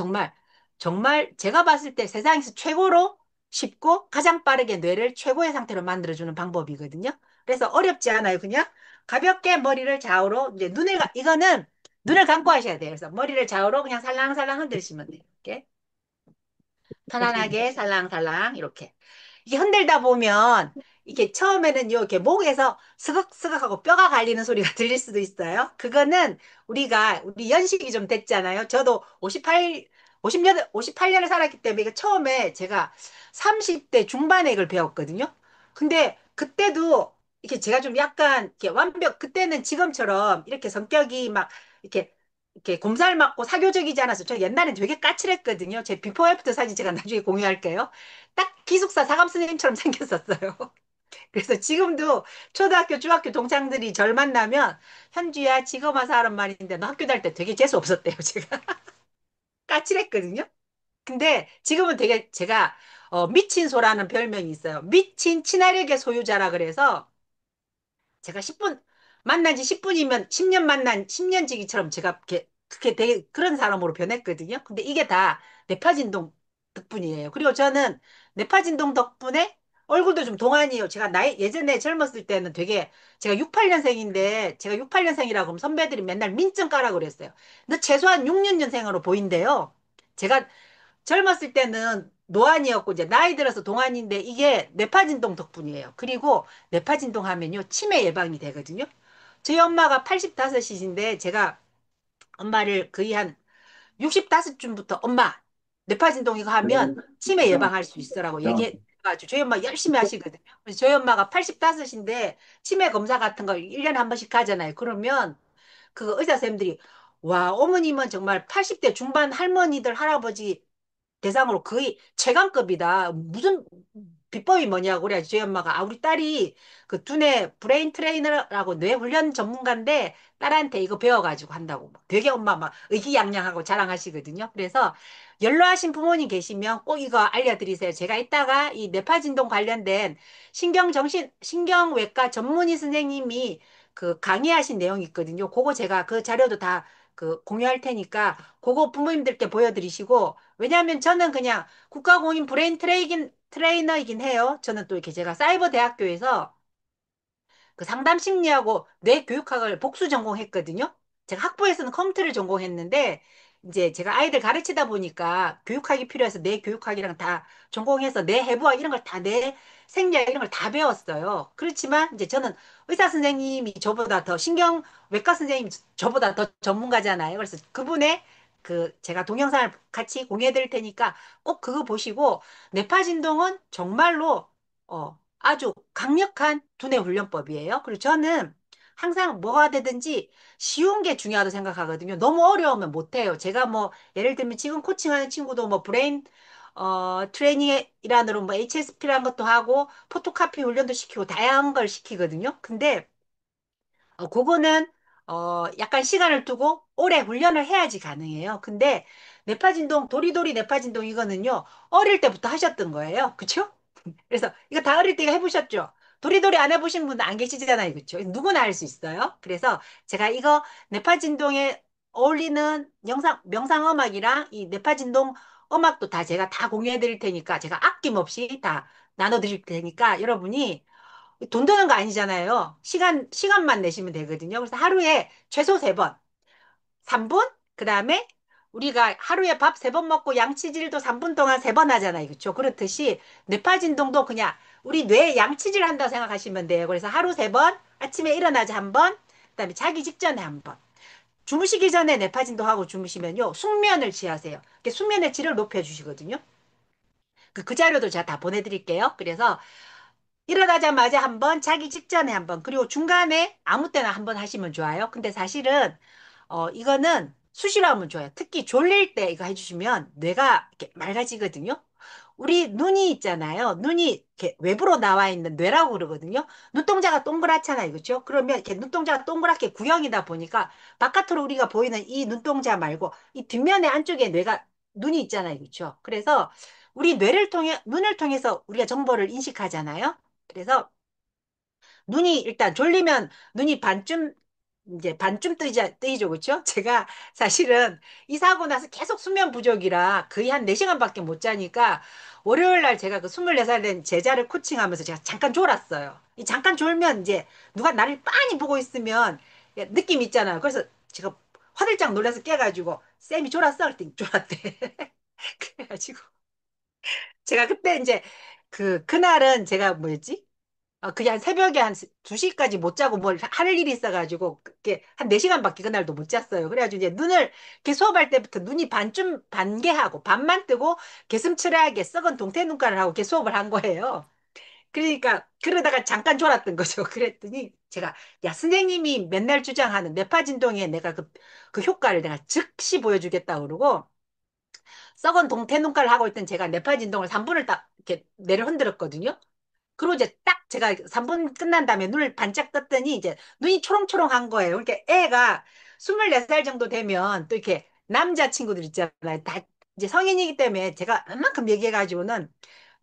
정말 제가 봤을 때 세상에서 최고로 쉽고 가장 빠르게 뇌를 최고의 상태로 만들어주는 방법이거든요. 그래서 어렵지 않아요. 그냥 가볍게 머리를 좌우로, 이제 이거는 눈을 감고 하셔야 돼요. 그래서 머리를 좌우로 그냥 살랑살랑 흔드시면 돼요. 이렇게. 편안하게 살랑살랑 이렇게. 이게 흔들다 보면 이게 처음에는 이렇게 목에서 스걱스걱하고 뼈가 갈리는 소리가 들릴 수도 있어요. 그거는 우리 연식이 좀 됐잖아요. 저도 58년을 살았기 때문에 이게 처음에 제가 30대 중반에 이걸 배웠거든요. 근데 그때도 이렇게 제가 좀 약간 이렇게 그때는 지금처럼 이렇게 성격이 막 이렇게 곰살 맞고 사교적이지 않아서 저 옛날엔 되게 까칠했거든요. 제 비포 애프터 사진 제가 나중에 공유할게요. 딱 기숙사 사감 선생님처럼 생겼었어요. 그래서 지금도 초등학교, 중학교 동창들이 절 만나면 현주야, 지금 와서 하는 말인데 너 학교 다닐 때 되게 재수 없었대요, 제가. 까칠했거든요. 근데 지금은 되게 제가 미친 소라는 별명이 있어요. 미친 친화력의 소유자라 그래서 제가 10분 만난 지 10분이면 10년 만난 10년지기처럼 제가 그렇게 되게 그런 사람으로 변했거든요. 근데 이게 다 뇌파진동 덕분이에요. 그리고 저는 뇌파진동 덕분에 얼굴도 좀 동안이에요. 제가 예전에 젊었을 때는 되게 제가 68년생인데 제가 68년생이라고 그러면 선배들이 맨날 민증 까라 그랬어요. 너 최소한 6년생으로 보인대요. 제가 젊었을 때는 노안이었고 이제 나이 들어서 동안인데 이게 뇌파진동 덕분이에요. 그리고 뇌파진동 하면요 치매 예방이 되거든요. 저희 엄마가 85이신데 제가 엄마를 거의 한 65쯤부터 엄마 뇌파진동 이거 하면 치매 예방할 수 있어라고 얘기해가지고 저희 엄마 열심히 하시거든요. 그래서 저희 엄마가 85인데 치매 검사 같은 걸 1년에 한 번씩 가잖아요. 그러면 그 의사 선생님들이 와 어머님은 정말 80대 중반 할머니들 할아버지 대상으로 거의 최강급이다. 무슨 비법이 뭐냐고 그래. 저희 엄마가 우리 딸이 그 두뇌 브레인 트레이너라고 뇌 훈련 전문가인데 딸한테 이거 배워가지고 한다고 되게 엄마 막 의기양양하고 자랑하시거든요. 그래서 연로하신 부모님 계시면 꼭 이거 알려드리세요. 제가 이따가 이 뇌파진동 관련된 신경외과 전문의 선생님이 그 강의하신 내용이 있거든요. 그거 제가 그 자료도 다 그 공유할 테니까 그거 부모님들께 보여드리시고 왜냐하면 저는 그냥 국가공인 브레인 트레이너이긴 해요. 저는 또 이렇게 제가 사이버 대학교에서 그 상담 심리하고 뇌 교육학을 복수 전공했거든요. 제가 학부에서는 컴퓨터를 전공했는데 이제 제가 아이들 가르치다 보니까 교육학이 필요해서 뇌 교육학이랑 다 전공해서 뇌 해부학 이런 걸 다 뇌 생리학 이런 걸 다 배웠어요. 그렇지만 이제 저는 의사 선생님이 저보다 더 신경외과 선생님이 저보다 더 전문가잖아요. 그래서 그분의 그 제가 동영상을 같이 공유해 드릴 테니까 꼭 그거 보시고 뇌파진동은 정말로 아주 강력한 두뇌 훈련법이에요. 그리고 저는 항상 뭐가 되든지 쉬운 게 중요하다고 생각하거든요. 너무 어려우면 못해요. 제가 뭐 예를 들면 지금 코칭하는 친구도 뭐 브레인 트레이닝 일환으로 뭐 HSP라는 것도 하고 포토카피 훈련도 시키고 다양한 걸 시키거든요. 근데 그거는 약간 시간을 두고 오래 훈련을 해야지 가능해요. 근데 뇌파진동 도리도리 뇌파진동 이거는요 어릴 때부터 하셨던 거예요. 그쵸? 그래서 이거 다 어릴 때 해보셨죠? 도리도리 안 해보신 분 안 계시잖아요. 그쵸? 누구나 할 수 있어요. 그래서 제가 이거 뇌파진동에 어울리는 명상음악이랑 이 뇌파진동 음악도 다 제가 다 공유해 드릴 테니까 제가 아낌없이 다 나눠 드릴 테니까 여러분이 돈 드는 거 아니잖아요. 시간만 내시면 되거든요. 그래서 하루에 최소 3번, 3분, 그 다음에 우리가 하루에 밥 3번 먹고 양치질도 3분 동안 3번 하잖아요. 그렇죠? 그렇듯이 뇌파진동도 그냥 우리 뇌에 양치질 한다고 생각하시면 돼요. 그래서 하루 3번, 아침에 일어나자 한 번, 그다음에 자기 직전에 한 번. 주무시기 전에 뇌파진동 하고 주무시면요. 숙면을 취하세요. 숙면의 질을 높여주시거든요. 그 자료도 제가 다 보내드릴게요. 그래서 일어나자마자 한 번, 자기 직전에 한 번, 그리고 중간에 아무 때나 한 번 하시면 좋아요. 근데 사실은, 이거는 수시로 하면 좋아요. 특히 졸릴 때 이거 해주시면 뇌가 이렇게 맑아지거든요. 우리 눈이 있잖아요. 눈이 이렇게 외부로 나와 있는 뇌라고 그러거든요. 눈동자가 동그랗잖아요. 그렇죠? 그러면 이렇게 눈동자가 동그랗게 구형이다 보니까 바깥으로 우리가 보이는 이 눈동자 말고 이 뒷면의 안쪽에 눈이 있잖아요. 그렇죠? 그래서 우리 눈을 통해서 우리가 정보를 인식하잖아요. 그래서 눈이 일단 졸리면 눈이 반쯤 뜨이죠, 그렇죠? 제가 사실은 이사하고 나서 계속 수면 부족이라 거의 한 4시간밖에 못 자니까 월요일 날 제가 그 24살 된 제자를 코칭하면서 제가 잠깐 졸았어요. 이 잠깐 졸면 이제 누가 나를 빤히 보고 있으면 느낌 있잖아요. 그래서 제가 화들짝 놀라서 깨가지고 쌤이 졸았어? 그랬더니 졸았대. 그래가지고 제가 그때 이제 그날은 제가 뭐였지? 그냥 새벽에 한 2시까지 못 자고 뭘 할 일이 있어가지고, 그게 한 4시간밖에 그날도 못 잤어요. 그래가지고 이제 눈을, 이렇게 수업할 때부터 눈이 반쯤 반개하고, 반만 뜨고, 개슴츠레하게 썩은 동태 눈가를 하고 이렇게 수업을 한 거예요. 그러니까, 그러다가 잠깐 졸았던 거죠. 그랬더니 제가, 야, 선생님이 맨날 주장하는 뇌파진동에 내가 그 효과를 내가 즉시 보여주겠다 그러고, 썩은 동태 눈가를 하고 있던 제가 뇌파진동을 3분을 딱 이렇게 내를 흔들었거든요. 그리고 이제 딱 제가 3분 끝난 다음에 눈을 반짝 떴더니 이제 눈이 초롱초롱한 거예요. 그러니까 애가 24살 정도 되면 또 이렇게 남자친구들 있잖아요. 다 이제 성인이기 때문에 제가 웬만큼 얘기해가지고는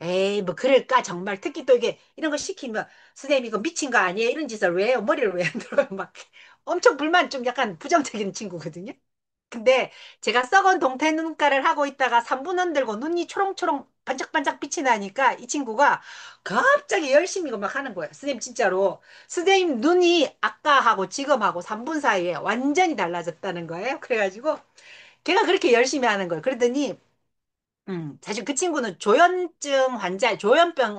에이 뭐 그럴까 정말 특히 또 이게 이런 거 시키면 선생님 이거 미친 거 아니에요? 이런 짓을 왜 해요? 머리를 왜 안 들어요? 막 엄청 불만 좀 약간 부정적인 친구거든요. 근데 제가 썩은 동태 눈가를 하고 있다가 3분 흔들고 눈이 초롱초롱 반짝반짝 빛이 나니까 이 친구가 갑자기 열심히 이거 막 하는 거예요. 선생님 진짜로. 선생님 눈이 아까하고 지금하고 3분 사이에 완전히 달라졌다는 거예요. 그래가지고 걔가 그렇게 열심히 하는 거예요. 그러더니 사실 그 친구는 조현병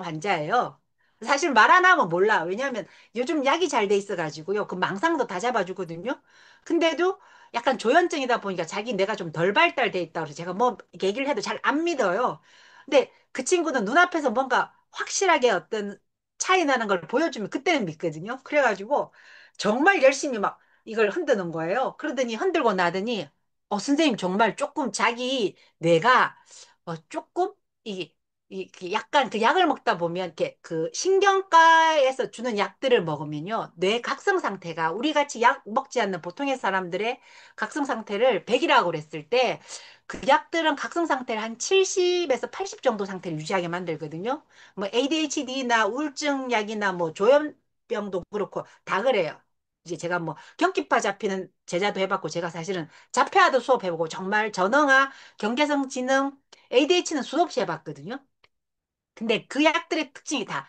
환자예요. 사실 말 안 하면 몰라. 왜냐하면 요즘 약이 잘 돼 있어가지고요. 그 망상도 다 잡아주거든요. 근데도 약간 조현증이다 보니까 자기 내가 좀 덜 발달돼 있다 그래서 제가 뭐 이렇게 얘기를 해도 잘 안 믿어요. 근데 그 친구는 눈앞에서 뭔가 확실하게 어떤 차이 나는 걸 보여주면 그때는 믿거든요. 그래가지고 정말 열심히 막 이걸 흔드는 거예요. 그러더니 흔들고 나더니 선생님 정말 조금 자기 뇌가 조금 이, 약간 그 약을 먹다 보면 이렇게 그 신경과에서 주는 약들을 먹으면요 뇌 각성 상태가 우리 같이 약 먹지 않는 보통의 사람들의 각성 상태를 100이라고 그랬을 때 그 약들은 각성 상태를 한 70에서 80 정도 상태를 유지하게 만들거든요. 뭐 ADHD나 우울증 약이나 뭐 조현병도 그렇고 다 그래요. 이제 제가 뭐 경기파 잡히는 제자도 해봤고 제가 사실은 자폐아도 수업해보고 정말 전형아 경계성 지능 ADH는 수없이 해봤거든요. 근데 그 약들의 특징이 다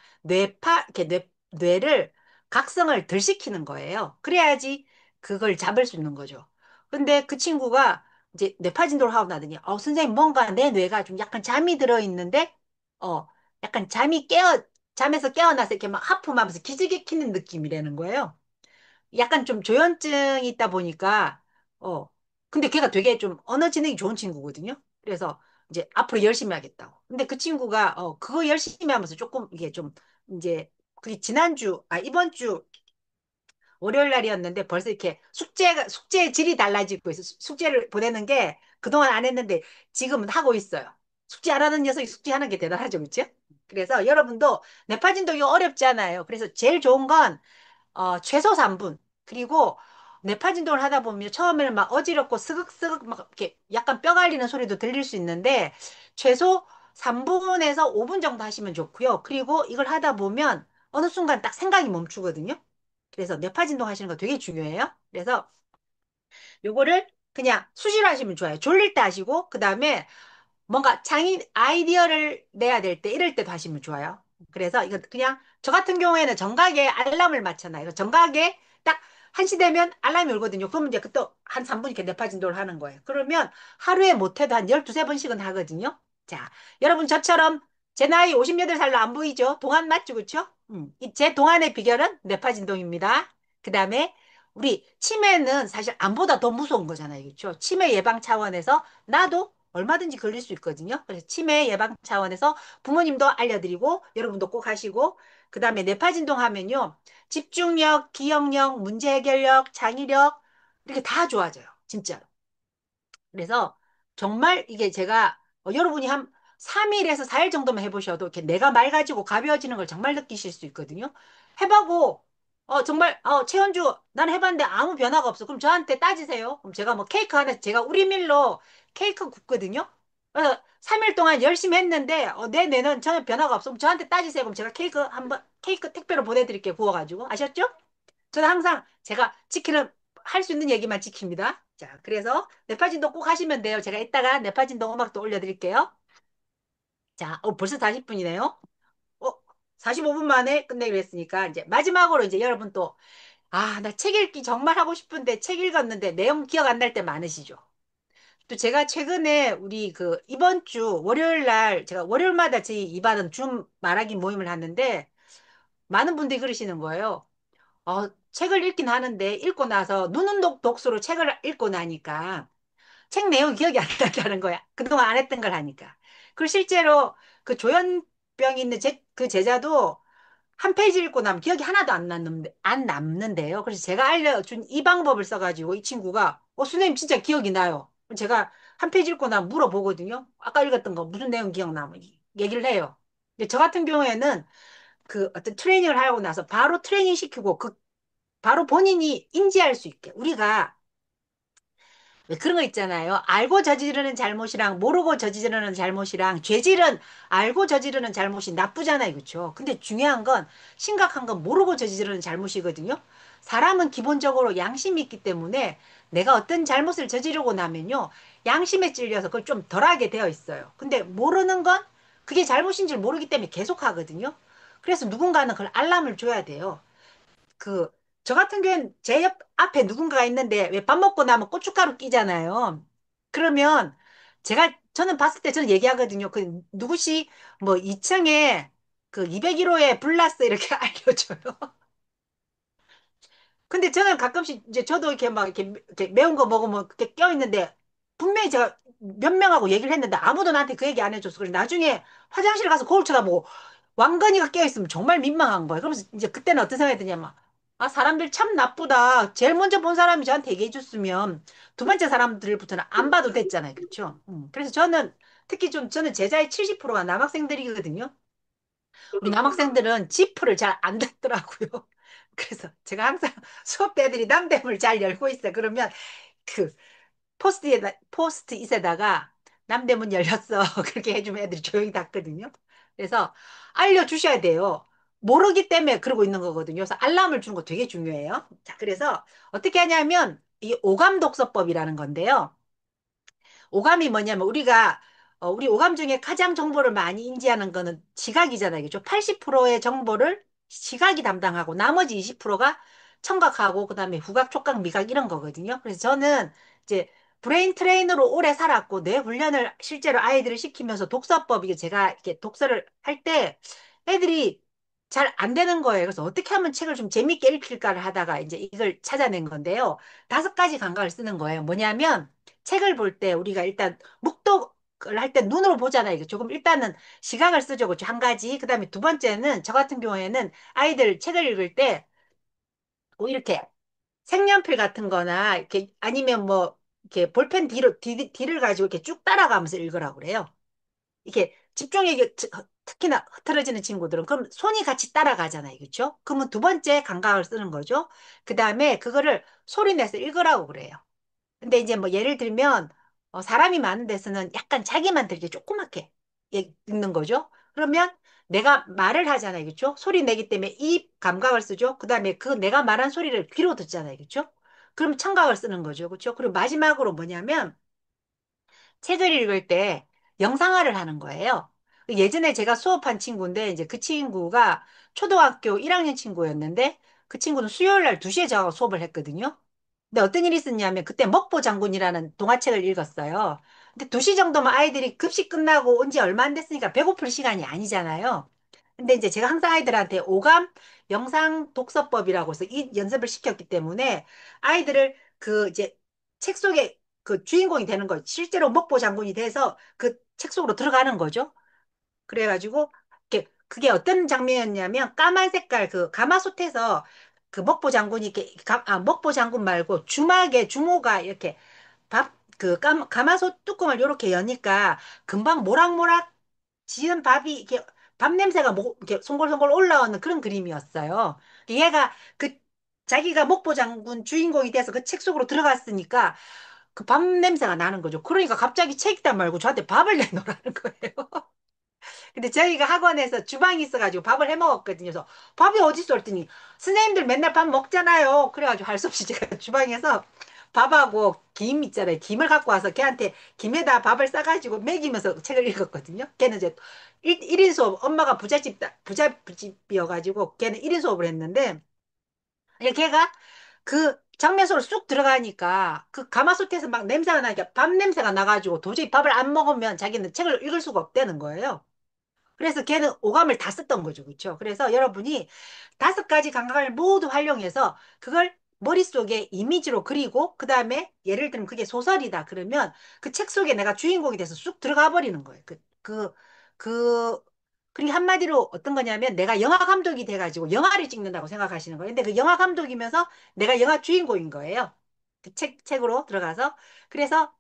이렇게 뇌를 각성을 덜 시키는 거예요. 그래야지 그걸 잡을 수 있는 거죠. 근데 그 친구가 이제 뇌파 진도를 하고 나더니, 선생님, 뭔가 내 뇌가 좀 약간 잠이 들어 있는데, 어, 약간 잠에서 깨어나서 이렇게 막 하품하면서 기지개 키는 느낌이라는 거예요. 약간 좀 조현증이 있다 보니까, 어, 근데 걔가 되게 좀 언어 지능이 좋은 친구거든요. 그래서 이제 앞으로 열심히 하겠다고. 근데 그 친구가, 그거 열심히 하면서 조금 이게 좀, 이제, 그게 이번 주 월요일 날이었는데 벌써 이렇게 숙제 질이 달라지고 있어. 숙제를 보내는 게 그동안 안 했는데 지금은 하고 있어요. 숙제 안 하는 녀석이 숙제하는 게 대단하죠. 그렇죠? 그래서 여러분도 뇌파진도 이거 어렵지 않아요. 그래서 제일 좋은 건 최소 3분. 그리고 뇌파 진동을 하다 보면 처음에는 막 어지럽고 스극스극 막 이렇게 약간 뼈 갈리는 소리도 들릴 수 있는데 최소 3분에서 5분 정도 하시면 좋고요. 그리고 이걸 하다 보면 어느 순간 딱 생각이 멈추거든요. 그래서 뇌파 진동 하시는 거 되게 중요해요. 그래서 요거를 그냥 수시로 하시면 좋아요. 졸릴 때 하시고 그다음에 뭔가 장인 아이디어를 내야 될 때 이럴 때도 하시면 좋아요. 그래서 이거 그냥 저 같은 경우에는 정각에 알람을 맞춰놔요. 정각에 딱 1시 되면 알람이 울거든요. 그러면 이제 그때 한 3분 이렇게 뇌파 진도를 하는 거예요. 그러면 하루에 못해도 한 12, 3번씩은 하거든요. 자, 여러분 저처럼 제 나이 58살로 안 보이죠? 동안 맞죠? 그쵸? 제 동안의 비결은 뇌파 진동입니다. 그 다음에 우리 치매는 사실 암보다 더 무서운 거잖아요. 그렇죠? 치매 예방 차원에서 나도 얼마든지 걸릴 수 있거든요. 그래서 치매 예방 차원에서 부모님도 알려드리고 여러분도 꼭 하시고 그다음에 뇌파 진동하면요. 집중력, 기억력, 문제 해결력, 창의력 이렇게 다 좋아져요. 진짜. 그래서 정말 이게 제가 여러분이 한 3일에서 4일 정도만 해보셔도 이렇게 내가 맑아지고 가벼워지는 걸 정말 느끼실 수 있거든요. 해보고 정말 최현주 난 해봤는데 아무 변화가 없어. 그럼 저한테 따지세요. 그럼 제가 뭐 케이크 하나 제가 우리밀로 케이크 굽거든요. 그래서 3일 동안 열심히 했는데 내 뇌는 전혀 변화가 없어. 그럼 저한테 따지세요. 그럼 제가 케이크 택배로 보내드릴게요. 구워가지고 아셨죠? 저는 항상 제가 할 수 있는 얘기만 지킵니다. 자, 그래서 뇌파진동 꼭 하시면 돼요. 제가 이따가 뇌파진동 음악도 올려드릴게요. 자, 벌써 40분이네요. 어, 45분 만에 끝내기로 했으니까 이제 마지막으로 이제 여러분 또 나 책 읽기 정말 하고 싶은데 책 읽었는데 내용 기억 안 날 때 많으시죠? 또 제가 최근에 우리 그 이번 주 월요일 날 제가 월요일마다 저희 이반은 줌 말하기 모임을 하는데 많은 분들이 그러시는 거예요. 책을 읽긴 하는데 읽고 나서 눈은 독서로 책을 읽고 나니까 책 내용 기억이 안 난다는 거야. 그동안 안 했던 걸 하니까. 그리고 실제로 그 조현병 있는 그 제자도 한 페이지 읽고 나면 기억이 하나도 안 남는데요. 그래서 제가 알려준 이 방법을 써가지고 이 친구가, 선생님 진짜 기억이 나요. 제가 한 페이지 읽고 나면 물어보거든요. 아까 읽었던 거 무슨 내용 기억나? 뭐 얘기를 해요. 근데 저 같은 경우에는 그 어떤 트레이닝을 하고 나서 바로 트레이닝 시키고 바로 본인이 인지할 수 있게 우리가 왜 그런 거 있잖아요. 알고 저지르는 잘못이랑 모르고 저지르는 잘못이랑 죄질은 알고 저지르는 잘못이 나쁘잖아요. 그렇죠? 근데 중요한 건 심각한 건 모르고 저지르는 잘못이거든요. 사람은 기본적으로 양심이 있기 때문에 내가 어떤 잘못을 저지르고 나면요. 양심에 찔려서 그걸 좀 덜하게 되어 있어요. 근데 모르는 건 그게 잘못인 줄 모르기 때문에 계속 하거든요. 그래서 누군가는 그걸 알람을 줘야 돼요. 그, 저 같은 경우엔 제 옆 앞에 누군가가 있는데 왜 밥 먹고 나면 고춧가루 끼잖아요. 그러면 저는 봤을 때 저는 얘기하거든요. 그 누구시 뭐 2층에 그 201호에 불났어 이렇게 알려줘요. 근데 저는 가끔씩 이제 저도 이렇게 막 이렇게 매운 거 먹으면 그렇게 껴있는데 분명히 제가 몇 명하고 얘기를 했는데 아무도 나한테 그 얘기 안 해줘서 그래 나중에 화장실 가서 거울 쳐다보고 왕건이가 껴있으면 정말 민망한 거예요. 그러면서 이제 그때는 어떤 생각이 드냐면 사람들 참 나쁘다. 제일 먼저 본 사람이 저한테 얘기해줬으면 두 번째 사람들부터는 안 봐도 됐잖아요. 그렇죠? 그래서 저는 특히 좀 저는 제자의 70%가 남학생들이거든요. 우리 남학생들은 지프를 잘 안 닫더라고요. 그래서 제가 항상 수업 때 애들이 남대문을 잘 열고 있어요. 그러면 그 포스트잇에다가 남대문 열렸어. 그렇게 해주면 애들이 조용히 닫거든요. 그래서 알려주셔야 돼요. 모르기 때문에 그러고 있는 거거든요. 그래서 알람을 주는 거 되게 중요해요. 자, 그래서 어떻게 하냐면 이 오감 독서법이라는 건데요. 오감이 뭐냐면 우리 오감 중에 가장 정보를 많이 인지하는 거는 시각이잖아요. 그죠? 80%의 정보를 시각이 담당하고 나머지 20%가 청각하고 그다음에 후각, 촉각, 미각 이런 거거든요. 그래서 저는 이제 브레인 트레이너로 오래 살았고 뇌 훈련을 실제로 아이들을 시키면서 독서법 이게 제가 이렇게 독서를 할 때 애들이 잘 안 되는 거예요. 그래서 어떻게 하면 책을 좀 재밌게 읽힐까를 하다가 이제 이걸 찾아낸 건데요. 5가지 감각을 쓰는 거예요. 뭐냐면 책을 볼 때 우리가 일단 묵독을 할 때 눈으로 보잖아요. 이거 조금 일단은 시각을 쓰죠. 그렇죠? 한 가지. 그다음에 두 번째는 저 같은 경우에는 아이들 책을 읽을 때 뭐 이렇게 색연필 같은 거나 이렇게 아니면 뭐 이렇게 볼펜 뒤를 가지고 이렇게 쭉 따라가면서 읽으라고 그래요. 이렇게 집중력이 특히나 흐트러지는 친구들은 그럼 손이 같이 따라가잖아요. 그렇죠? 그러면 두 번째 감각을 쓰는 거죠. 그다음에 그거를 소리 내서 읽으라고 그래요. 근데 이제 뭐 예를 들면 사람이 많은 데서는 약간 자기만 들게 조그맣게 읽는 거죠. 그러면 내가 말을 하잖아요. 그렇죠? 소리 내기 때문에 이 감각을 쓰죠. 그다음에 그 내가 말한 소리를 귀로 듣잖아요. 그렇죠? 그럼 청각을 쓰는 거죠. 그렇죠? 그리고 마지막으로 뭐냐면 책을 읽을 때 영상화를 하는 거예요. 예전에 제가 수업한 친구인데 이제 그 친구가 초등학교 1학년 친구였는데 그 친구는 수요일 날 2시에 저하고 수업을 했거든요. 근데 어떤 일이 있었냐면 그때 먹보 장군이라는 동화책을 읽었어요. 근데 2시 정도면 아이들이 급식 끝나고 온 지 얼마 안 됐으니까 배고플 시간이 아니잖아요. 근데 이제 제가 항상 아이들한테 오감 영상 독서법이라고 해서 이 연습을 시켰기 때문에 아이들을 그 이제 책 속에 그 주인공이 되는 거예요. 실제로 먹보 장군이 돼서 그 책 속으로 들어가는 거죠. 그래가지고 그게 어떤 장면이었냐면 까만 색깔 그 가마솥에서 그 먹보 장군이 이렇게 먹보 장군 말고 주막에 주모가 이렇게 가마솥 뚜껑을 이렇게 여니까 금방 모락모락 지은 밥이 이렇게 밥 냄새가 이렇게 송골송골 올라오는 그런 그림이었어요. 얘가 자기가 먹보 장군 주인공이 돼서 그 책 속으로 들어갔으니까 그 밥 냄새가 나는 거죠. 그러니까 갑자기 책 읽다 말고 저한테 밥을 내놓으라는 거예요. 근데 저희가 학원에서 주방이 있어가지고 밥을 해 먹었거든요. 그래서 밥이 어디 있어 했더니 선생님들 맨날 밥 먹잖아요. 그래가지고 할 수 없이 제가 주방에서 밥하고 김 있잖아요. 김을 갖고 와서 걔한테 김에다 밥을 싸가지고 먹이면서 책을 읽었거든요. 걔는 이제 1인 수업, 엄마가 부잣집이어가지고 걔는 1인 수업을 했는데 걔가 그 장면으로 쑥 들어가니까 그 가마솥에서 막 냄새가 나니까 밥 냄새가 나가지고 도저히 밥을 안 먹으면 자기는 책을 읽을 수가 없다는 거예요. 그래서 걔는 오감을 다 썼던 거죠. 그렇죠? 그래서 여러분이 5가지 감각을 모두 활용해서 그걸 머릿속에 이미지로 그리고 그다음에 예를 들면 그게 소설이다 그러면 그 책 속에 내가 주인공이 돼서 쑥 들어가 버리는 거예요. 그, 그리고 한마디로 어떤 거냐면 내가 영화 감독이 돼가지고 영화를 찍는다고 생각하시는 거예요. 근데 그 영화 감독이면서 내가 영화 주인공인 거예요. 그 책으로 들어가서. 그래서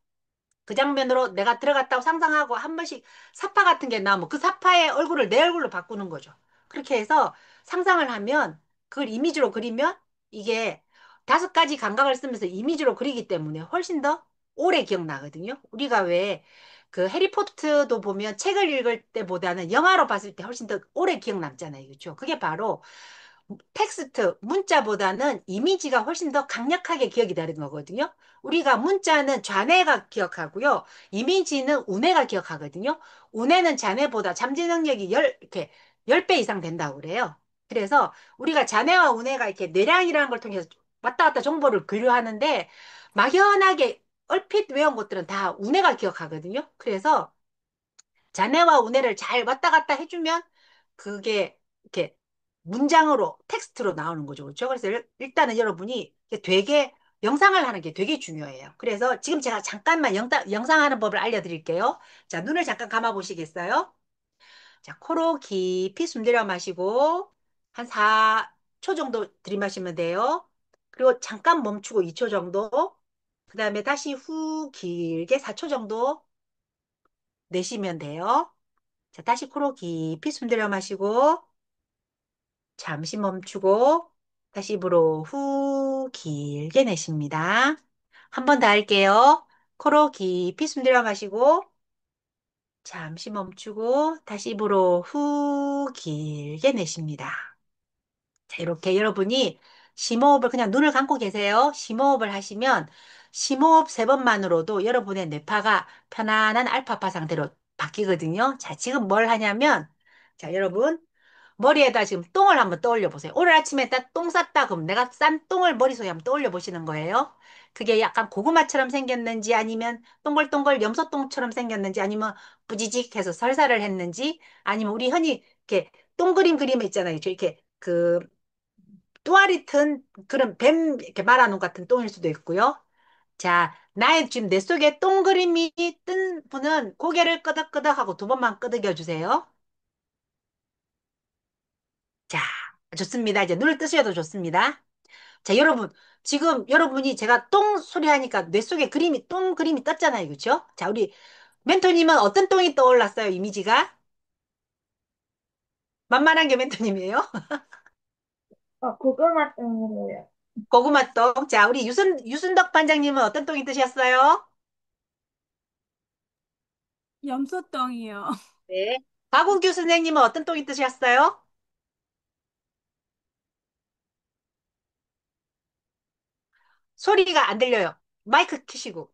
그 장면으로 내가 들어갔다고 상상하고 한 번씩 사파 같은 게 나오면 그 사파의 얼굴을 내 얼굴로 바꾸는 거죠. 그렇게 해서 상상을 하면 그걸 이미지로 그리면 이게 5가지 감각을 쓰면서 이미지로 그리기 때문에 훨씬 더 오래 기억나거든요. 우리가 왜 그 해리포터도 보면 책을 읽을 때보다는 영화로 봤을 때 훨씬 더 오래 기억 남잖아요. 그렇죠? 그게 바로 텍스트, 문자보다는 이미지가 훨씬 더 강력하게 기억이 되는 거거든요. 우리가 문자는 좌뇌가 기억하고요. 이미지는 우뇌가 기억하거든요. 우뇌는 좌뇌보다 잠재 능력이 이렇게 10배 이상 된다고 그래요. 그래서 우리가 좌뇌와 우뇌가 이렇게 뇌량이라는 걸 통해서 왔다 갔다 정보를 교류하는데 막연하게 얼핏 외운 것들은 다 우뇌가 기억하거든요. 그래서 자네와 우네를 잘 왔다 갔다 해주면 그게 이렇게 문장으로 텍스트로 나오는 거죠. 그렇죠? 그래서 일단은 여러분이 되게 명상을 하는 게 되게 중요해요. 그래서 지금 제가 잠깐만 영상하는 법을 알려드릴게요. 자, 눈을 잠깐 감아 보시겠어요? 자, 코로 깊이 숨 들여 마시고 한 4초 정도 들이마시면 돼요. 그리고 잠깐 멈추고 2초 정도. 그 다음에 다시 후 길게 4초 정도 내쉬면 돼요. 자, 다시 코로 깊이 숨 들여 마시고, 잠시 멈추고, 다시 입으로 후 길게 내쉽니다. 한 번 더 할게요. 코로 깊이 숨 들여 마시고, 잠시 멈추고, 다시 입으로 후 길게 내쉽니다. 자, 이렇게 여러분이 심호흡을 그냥 눈을 감고 계세요. 심호흡을 하시면 심호흡 3번만으로도 여러분의 뇌파가 편안한 알파파 상태로 바뀌거든요. 자, 지금 뭘 하냐면, 자, 여러분, 머리에다 지금 똥을 한번 떠올려 보세요. 오늘 아침에 딱 똥 쌌다 그럼 내가 싼 똥을 머릿속에 한번 떠올려 보시는 거예요. 그게 약간 고구마처럼 생겼는지 아니면 동글동글 염소똥처럼 생겼는지 아니면 부지직해서 설사를 했는지 아니면 우리 흔히 이렇게 동그림 그림 있잖아요. 저 이렇게 그 또아리 튼 그런 뱀 이렇게 말아놓은 같은 똥일 수도 있고요. 자, 나의 지금 내 속에 동그림이 뜬 분은 고개를 끄덕끄덕 하고 2번만 끄덕여 주세요. 자, 좋습니다. 이제 눈을 뜨셔도 좋습니다. 자, 여러분. 지금 여러분이 제가 똥 소리 하니까 뇌 속에 똥 그림이 떴잖아요. 그렇죠? 자, 우리 멘토님은 어떤 똥이 떠올랐어요? 이미지가? 만만한 게 멘토님이에요? 고구마 땡으로요. 고구마 똥. 자, 우리 유순덕 반장님은 어떤 똥이 뜨셨어요? 염소똥이요. 네. 박운규 선생님은 어떤 똥이 뜨셨어요? 소리가 안 들려요. 마이크 켜시고.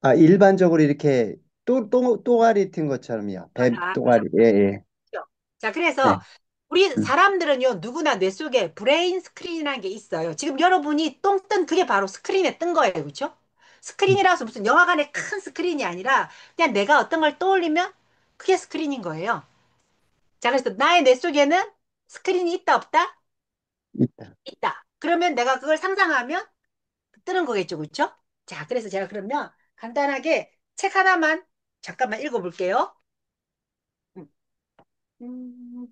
아, 일반적으로 이렇게 또아리 튼 것처럼요. 뱀 아, 그렇죠. 또아리. 예, 예. 그렇죠. 자, 네. 그래서 우리 음, 사람들은요, 누구나 뇌 속에 브레인 스크린이라는 게 있어요. 지금 여러분이 똥 뜬 그게 바로 스크린에 뜬 거예요. 그렇죠? 음, 스크린이라서 무슨 영화관의 큰 스크린이 아니라 그냥 내가 어떤 걸 떠올리면 그게 스크린인 거예요. 자, 그래서 나의 뇌 속에는 스크린이 있다, 없다? 있다. 있다. 그러면 내가 그걸 상상하면 뜨는 거겠죠. 그렇죠? 자, 그래서 제가 그러면 간단하게 책 하나만 잠깐만 읽어볼게요. 음.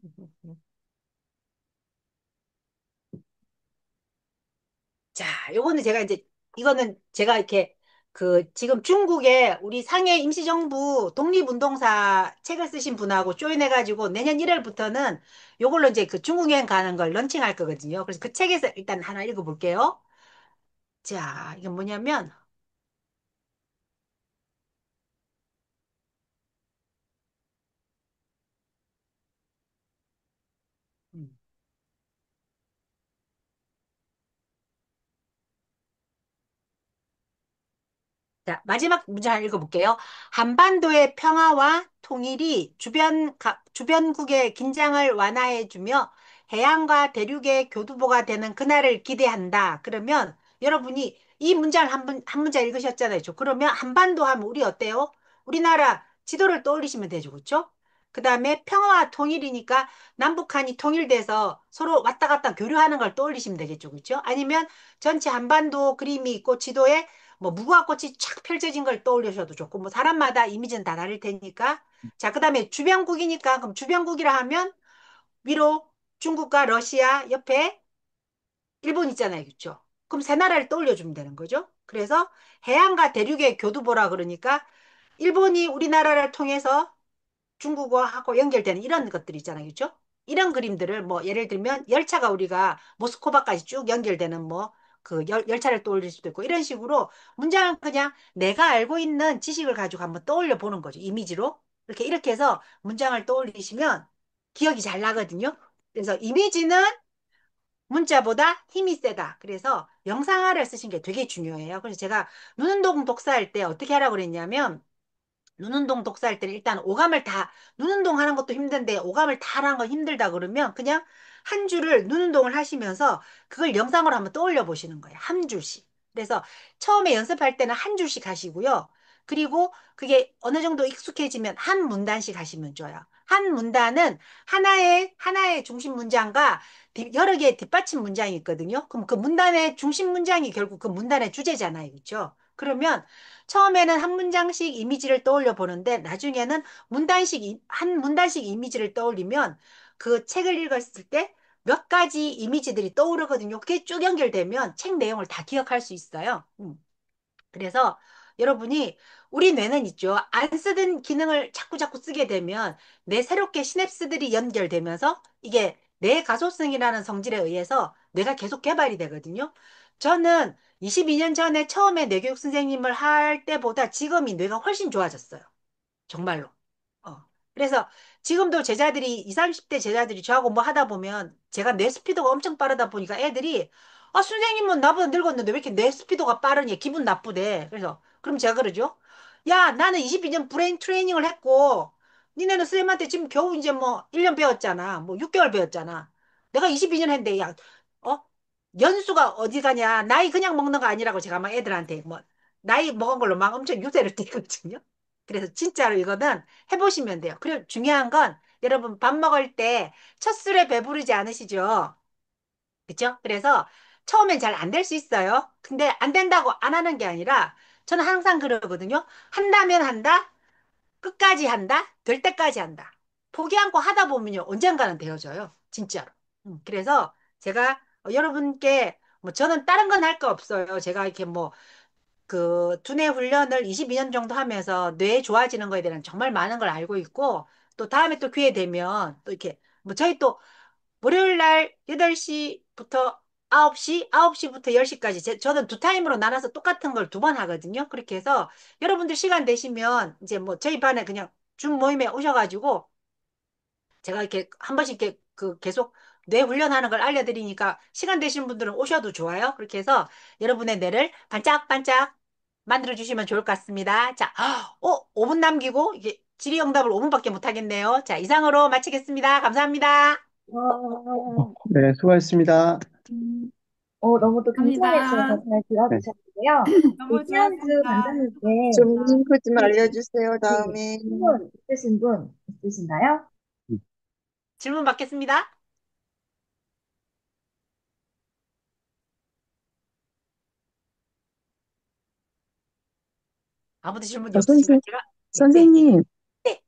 자, 요거는 제가 이제 이거는 제가 이렇게 그 지금 중국에 우리 상해 임시정부 독립운동사 책을 쓰신 분하고 조인해가지고 내년 1월부터는 요걸로 이제 그 중국 여행 가는 걸 런칭할 거거든요. 그래서 그 책에서 일단 하나 읽어볼게요. 자, 이게 뭐냐면 음. 자, 마지막 문제 하나 읽어볼게요. 한반도의 평화와 통일이 주변국의 긴장을 완화해주며 해양과 대륙의 교두보가 되는 그날을 기대한다. 그러면 여러분이 이 문장을 한 문장 읽으셨잖아요. 그러면 한반도 하면 우리 어때요? 우리나라 지도를 떠올리시면 되죠. 그렇죠? 그 다음에 평화와 통일이니까 남북한이 통일돼서 서로 왔다 갔다 교류하는 걸 떠올리시면 되겠죠. 그렇죠? 아니면 전체 한반도 그림이 있고 지도에 뭐 무궁화 꽃이 쫙 펼쳐진 걸 떠올리셔도 좋고 뭐 사람마다 이미지는 다 다를 테니까 자, 그다음에 주변국이니까 그럼 주변국이라 하면 위로 중국과 러시아 옆에 일본 있잖아요. 그렇죠? 그럼 세 나라를 떠올려 주면 되는 거죠. 그래서 해양과 대륙의 교두보라 그러니까 일본이 우리나라를 통해서 중국어하고 연결되는 이런 것들 있잖아요. 그렇죠? 이런 그림들을 뭐 예를 들면 열차가 우리가 모스크바까지 쭉 연결되는 뭐 그 열차를 떠올릴 수도 있고 이런 식으로 문장은 그냥 내가 알고 있는 지식을 가지고 한번 떠올려 보는 거죠. 이미지로. 이렇게 해서 문장을 떠올리시면 기억이 잘 나거든요. 그래서 이미지는 문자보다 힘이 세다. 그래서 영상화를 쓰신 게 되게 중요해요. 그래서 제가 눈운동 독서할 때 어떻게 하라고 그랬냐면 눈운동 독서할 때는 일단 오감을 다, 눈운동 하는 것도 힘든데 오감을 다 하는 건 힘들다 그러면 그냥 한 줄을 눈운동을 하시면서 그걸 영상으로 한번 떠올려 보시는 거예요. 한 줄씩. 그래서 처음에 연습할 때는 한 줄씩 하시고요. 그리고 그게 어느 정도 익숙해지면 한 문단씩 하시면 좋아요. 한 문단은 하나의 중심 문장과 여러 개의 뒷받침 문장이 있거든요. 그럼 그 문단의 중심 문장이 결국 그 문단의 주제잖아요. 그렇죠? 그러면 처음에는 한 문장씩 이미지를 떠올려 보는데 나중에는 한 문단씩 이미지를 떠올리면 그 책을 읽었을 때 몇 가지 이미지들이 떠오르거든요. 그게 쭉 연결되면 책 내용을 다 기억할 수 있어요. 그래서 여러분이 우리 뇌는 있죠. 안 쓰던 기능을 자꾸 쓰게 되면 뇌 새롭게 시냅스들이 연결되면서 이게 뇌 가소성이라는 성질에 의해서 뇌가 계속 개발이 되거든요. 저는 22년 전에 처음에 뇌교육 선생님을 할 때보다 지금이 뇌가 훨씬 좋아졌어요. 정말로. 어. 그래서 지금도 제자들이, 20, 30대 제자들이 저하고 뭐 하다 보면 제가 뇌 스피드가 엄청 빠르다 보니까 애들이 아, 선생님은 나보다 늙었는데 왜 이렇게 뇌 스피드가 빠르니? 기분 나쁘대. 그래서, 그럼 제가 그러죠. 야, 나는 22년 브레인 트레이닝을 했고, 니네는 쌤한테 지금 겨우 이제 뭐 1년 배웠잖아. 뭐 6개월 배웠잖아. 내가 22년 했는데, 야, 어? 연수가 어디 가냐? 나이 그냥 먹는 거 아니라고 제가 막 애들한테 뭐, 나이 먹은 걸로 막 엄청 유세를 띄거든요. 그래서 진짜로 이거는 해보시면 돼요. 그리고 중요한 건 여러분 밥 먹을 때 첫 술에 배부르지 않으시죠? 그죠? 그래서 처음엔 잘 안 될 수 있어요. 근데 안 된다고 안 하는 게 아니라 저는 항상 그러거든요. 한다면 한다, 끝까지 한다, 될 때까지 한다. 포기 않고 하다 보면요. 언젠가는 되어져요. 진짜로. 그래서 제가 여러분께 뭐 저는 다른 건 할 거 없어요. 제가 이렇게 뭐 그 두뇌 훈련을 22년 정도 하면서 뇌 좋아지는 거에 대한 정말 많은 걸 알고 있고 또 다음에 또 기회 되면 또 이렇게 뭐 저희 또 월요일 날 8시부터 9시, 9시부터 10시까지 저는 두 타임으로 나눠서 똑같은 걸 두 번 하거든요. 그렇게 해서 여러분들 시간 되시면 이제 뭐 저희 반에 그냥 줌 모임에 오셔가지고 제가 이렇게 한 번씩 이렇게 그 계속 뇌 훈련하는 걸 알려드리니까 시간 되시는 분들은 오셔도 좋아요. 그렇게 해서 여러분의 뇌를 반짝반짝 만들어 주시면 좋을 것 같습니다. 자, 5분 남기고 이게 질의응답을 5분밖에 못 하겠네요. 자, 이상으로 마치겠습니다. 감사합니다. 네, 수고하셨습니다. 음, 너무 또 감사합니다. 경청해주셔서 잘 네. 들어주셨고요. 너무 이티한스 좋았습니다. 반장님께 좀 링크 좀 네, 알려주세요, 네, 다음에. 질문 있으신 분 있으신가요? 질문 받겠습니다. 아무도 질문이 없으신가요? 제가 네, 네, 선생님, 네.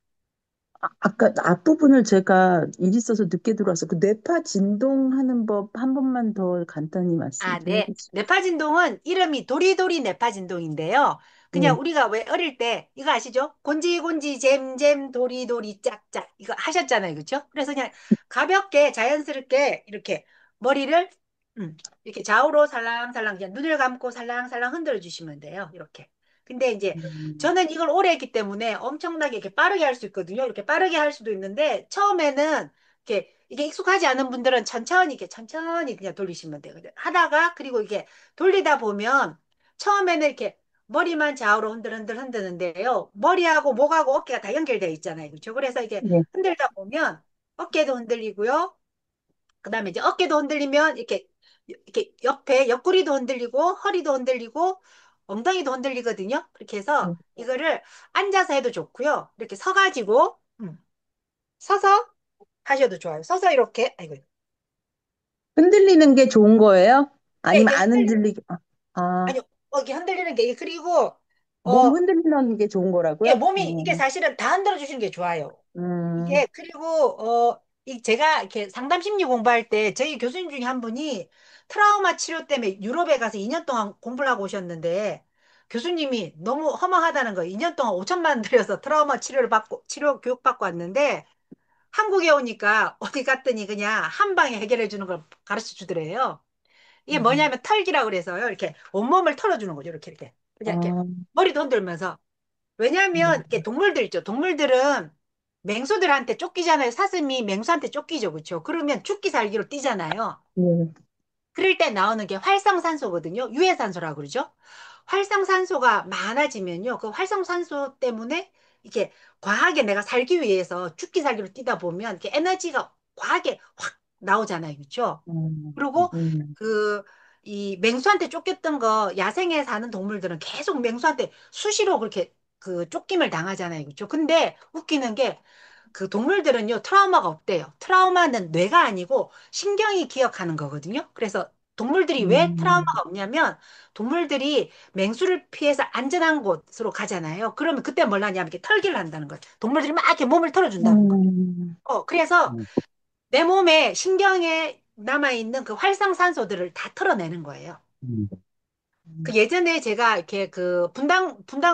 아까 앞부분을 제가 일 있어서 늦게 들어와서 그 뇌파 진동하는 법 한 번만 더 간단히 말씀 아, 좀 네. 해주세요. 뇌파진동은 이름이 도리도리 뇌파진동인데요. 네, 그냥 우리가 왜 어릴 때 이거 아시죠? 곤지곤지 잼잼 도리도리 짝짝 이거 하셨잖아요. 그렇죠? 그래서 그냥 가볍게 자연스럽게 이렇게 머리를 이렇게 좌우로 살랑살랑 그냥 눈을 감고 살랑살랑 흔들어 주시면 돼요. 이렇게. 근데 이제 저는 이걸 오래 했기 때문에 엄청나게 이렇게 빠르게 할 수 있거든요. 이렇게 빠르게 할 수도 있는데 처음에는 이렇게 이게 익숙하지 않은 분들은 천천히 이렇게 천천히 그냥 돌리시면 돼요. 하다가 그리고 이게 돌리다 보면 처음에는 이렇게 머리만 좌우로 흔들 흔드는데요. 머리하고 목하고 어깨가 다 연결되어 있잖아요. 그렇죠? 그래서 이게 네, 흔들다 보면 어깨도 흔들리고요. 그다음에 이제 어깨도 흔들리면 이렇게 옆에 옆구리도 흔들리고 허리도 흔들리고 엉덩이도 흔들리거든요. 그렇게 해서 이거를 앉아서 해도 좋고요. 이렇게 서가지고 서서 하셔도 좋아요. 서서 이렇게 아이고 흔들리는 게 좋은 거예요? 예, 아니면 이게 안 흔들리 흔들리게? 아, 아니 이게 흔들리는 게 그리고 몸 어 흔들리는 게 좋은 예, 거라고요? 몸이 이게 사실은 다 흔들어 주시는 게 좋아요. 음, 이게 그리고 제가 이렇게 상담 심리 공부할 때 저희 교수님 중에 한 분이 트라우마 치료 때문에 유럽에 가서 2년 동안 공부를 하고 오셨는데 교수님이 너무 허망하다는 거예요. 2년 동안 5천만 원 들여서 트라우마 치료를 받고 치료 교육 받고 왔는데 한국에 오니까 어디 갔더니 그냥 한 방에 해결해 주는 걸 가르쳐 주더래요. 이게 음. 뭐냐면 털기라 그래서요. 이렇게 온몸을 털어주는 거죠. 이렇게 그냥 이렇게 아, 머리도 흔들면서 왜냐하면 음, 이렇게 동물들 있죠. 동물들은 맹수들한테 쫓기잖아요. 사슴이 맹수한테 쫓기죠. 그렇죠? 그러면 죽기 살기로 뛰잖아요. 네. 그럴 때 나오는 게 활성산소거든요. 유해산소라고 그러죠. 활성산소가 많아지면요. 그 활성산소 때문에 이렇게 과하게 내가 살기 위해서 죽기 살기로 뛰다 보면 이렇게 에너지가 과하게 확 나오잖아요. 그렇죠? 음, 그리고 음, 그 이 맹수한테 쫓겼던 거 야생에 사는 동물들은 계속 맹수한테 수시로 그렇게 그 쫓김을 당하잖아요. 그렇죠? 근데 웃기는 게 그 동물들은요, 트라우마가 없대요. 트라우마는 뇌가 아니고 신경이 기억하는 거거든요. 그래서 동물들이 왜 음, 트라우마가 없냐면 동물들이 맹수를 피해서 안전한 곳으로 가잖아요. 그러면 그때 뭘 하냐면 이렇게 털기를 한다는 거예요. 동물들이 막 이렇게 몸을 털어준다는 거예요. 음, 그래서 음, 내 몸에 신경에 남아있는 그 활성산소들을 다 털어내는 거예요. 음, 그 예전에 제가 이렇게 그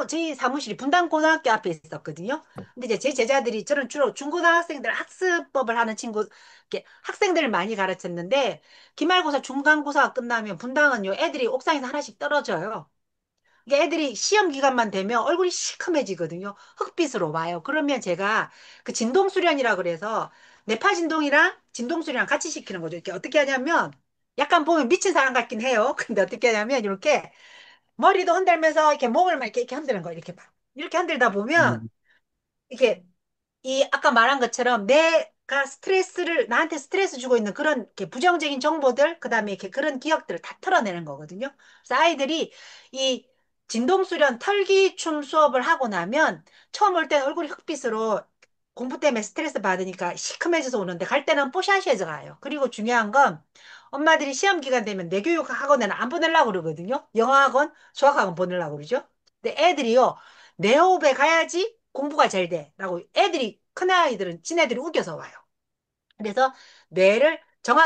저희 사무실이 분당고등학교 앞에 있었거든요. 근데 이제 제 제자들이 저는 주로 중고등학생들 학습법을 하는 친구, 이렇게 학생들을 많이 가르쳤는데, 기말고사, 중간고사가 끝나면 분당은요, 애들이 옥상에서 하나씩 떨어져요. 이게 애들이 시험 기간만 되면 얼굴이 시커매지거든요. 흑빛으로 와요. 그러면 제가 그 진동수련이라 그래서 뇌파 진동이랑 진동수련 같이 시키는 거죠. 이렇게 어떻게 하냐면, 약간 보면 미친 사람 같긴 해요. 근데 어떻게 하냐면, 이렇게 머리도 흔들면서 이렇게 몸을 막 이렇게 흔드는 거예요. 이렇게 막. 이렇게 흔들다 보면 음, 이게 이 아까 말한 것처럼 내가 나한테 스트레스 주고 있는 그런 이렇게 부정적인 정보들, 그다음에 이렇게 그런 기억들을 다 털어내는 거거든요. 그래서 아이들이 이 진동수련 털기춤 수업을 하고 나면 처음 올 때는 얼굴이 흑빛으로 공부 때문에 스트레스 받으니까 시커매져서 오는데 갈 때는 뽀샤시해져 가요. 그리고 중요한 건 엄마들이 시험 기간 되면 내교육 학원에는 안 보내려고 그러거든요. 영어학원, 수학학원 보내려고 그러죠. 근데 애들이요. 내 호흡에 가야지 공부가 잘 돼. 라고 애들이, 큰아이들은 지네들이 우겨서 와요. 그래서 뇌를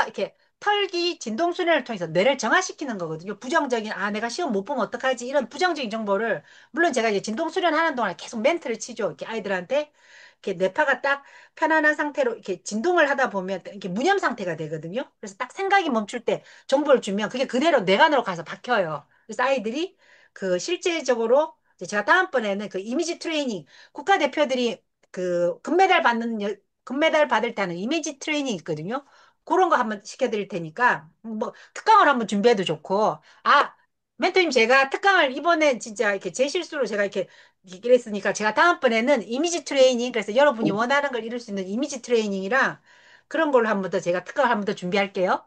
이렇게 털기 진동순환을 통해서 뇌를 정화시키는 거거든요. 부정적인, 내가 시험 못 보면 어떡하지? 이런 부정적인 정보를, 물론 제가 이제 진동수련 하는 동안 계속 멘트를 치죠. 이렇게 아이들한테. 이렇게 뇌파가 딱 편안한 상태로 이렇게 진동을 하다 보면 이렇게 무념 상태가 되거든요. 그래서 딱 생각이 멈출 때 정보를 주면 그게 그대로 뇌관으로 가서 박혀요. 그래서 아이들이 그 실제적으로 이제 제가 다음번에는 그 이미지 트레이닝 국가대표들이 그 금메달 받을 때 하는 이미지 트레이닝 있거든요. 그런 거 한번 시켜드릴 테니까, 뭐, 특강을 한번 준비해도 좋고, 멘토님 제가 특강을 이번에 진짜 이렇게 제 실수로 제가 이렇게 얘기를 했으니까 제가 다음번에는 이미지 트레이닝, 그래서 여러분이 원하는 걸 이룰 수 있는 이미지 트레이닝이랑 그런 걸로 한번 더 제가 특강을 한번 더 준비할게요.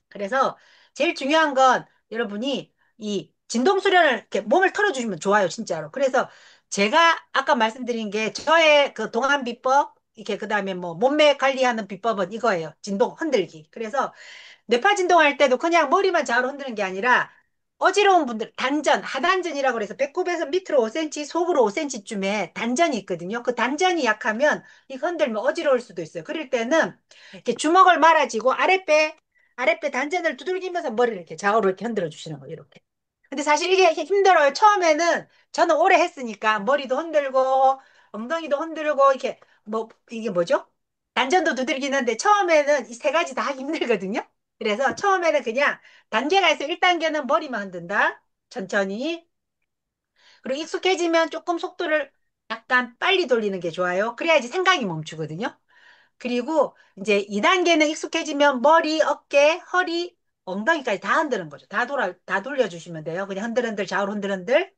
그래서 제일 중요한 건 여러분이 이 진동 수련을 이렇게 몸을 털어주시면 좋아요, 진짜로. 그래서 제가 아까 말씀드린 게 저의 그 동안 비법, 이렇게 그다음에 뭐 몸매 관리하는 비법은 이거예요. 진동 흔들기. 그래서 뇌파 진동할 때도 그냥 머리만 좌우로 흔드는 게 아니라 어지러운 분들 하단전이라고 해서 배꼽에서 밑으로 5cm, 속으로 5cm쯤에 단전이 있거든요. 그 단전이 약하면 이거 흔들면 어지러울 수도 있어요. 그럴 때는 이렇게 주먹을 말아쥐고 아랫배 단전을 두들기면서 머리를 이렇게 좌우로 이렇게 흔들어 주시는 거예요. 이렇게. 근데 사실 이게 힘들어요. 처음에는 저는 오래 했으니까 머리도 흔들고 엉덩이도 흔들고 이렇게 뭐 이게 뭐죠? 단전도 두들기는데 처음에는 이 세 가지 다 하기 힘들거든요. 그래서 처음에는 그냥 단계가 있어 1단계는 머리만 흔든다. 천천히. 그리고 익숙해지면 조금 속도를 약간 빨리 돌리는 게 좋아요. 그래야지 생각이 멈추거든요. 그리고 이제 2단계는 익숙해지면 머리, 어깨, 허리, 엉덩이까지 다 흔드는 거죠. 다 돌려주시면 돼요. 그냥 흔들흔들, 좌우로 흔들흔들.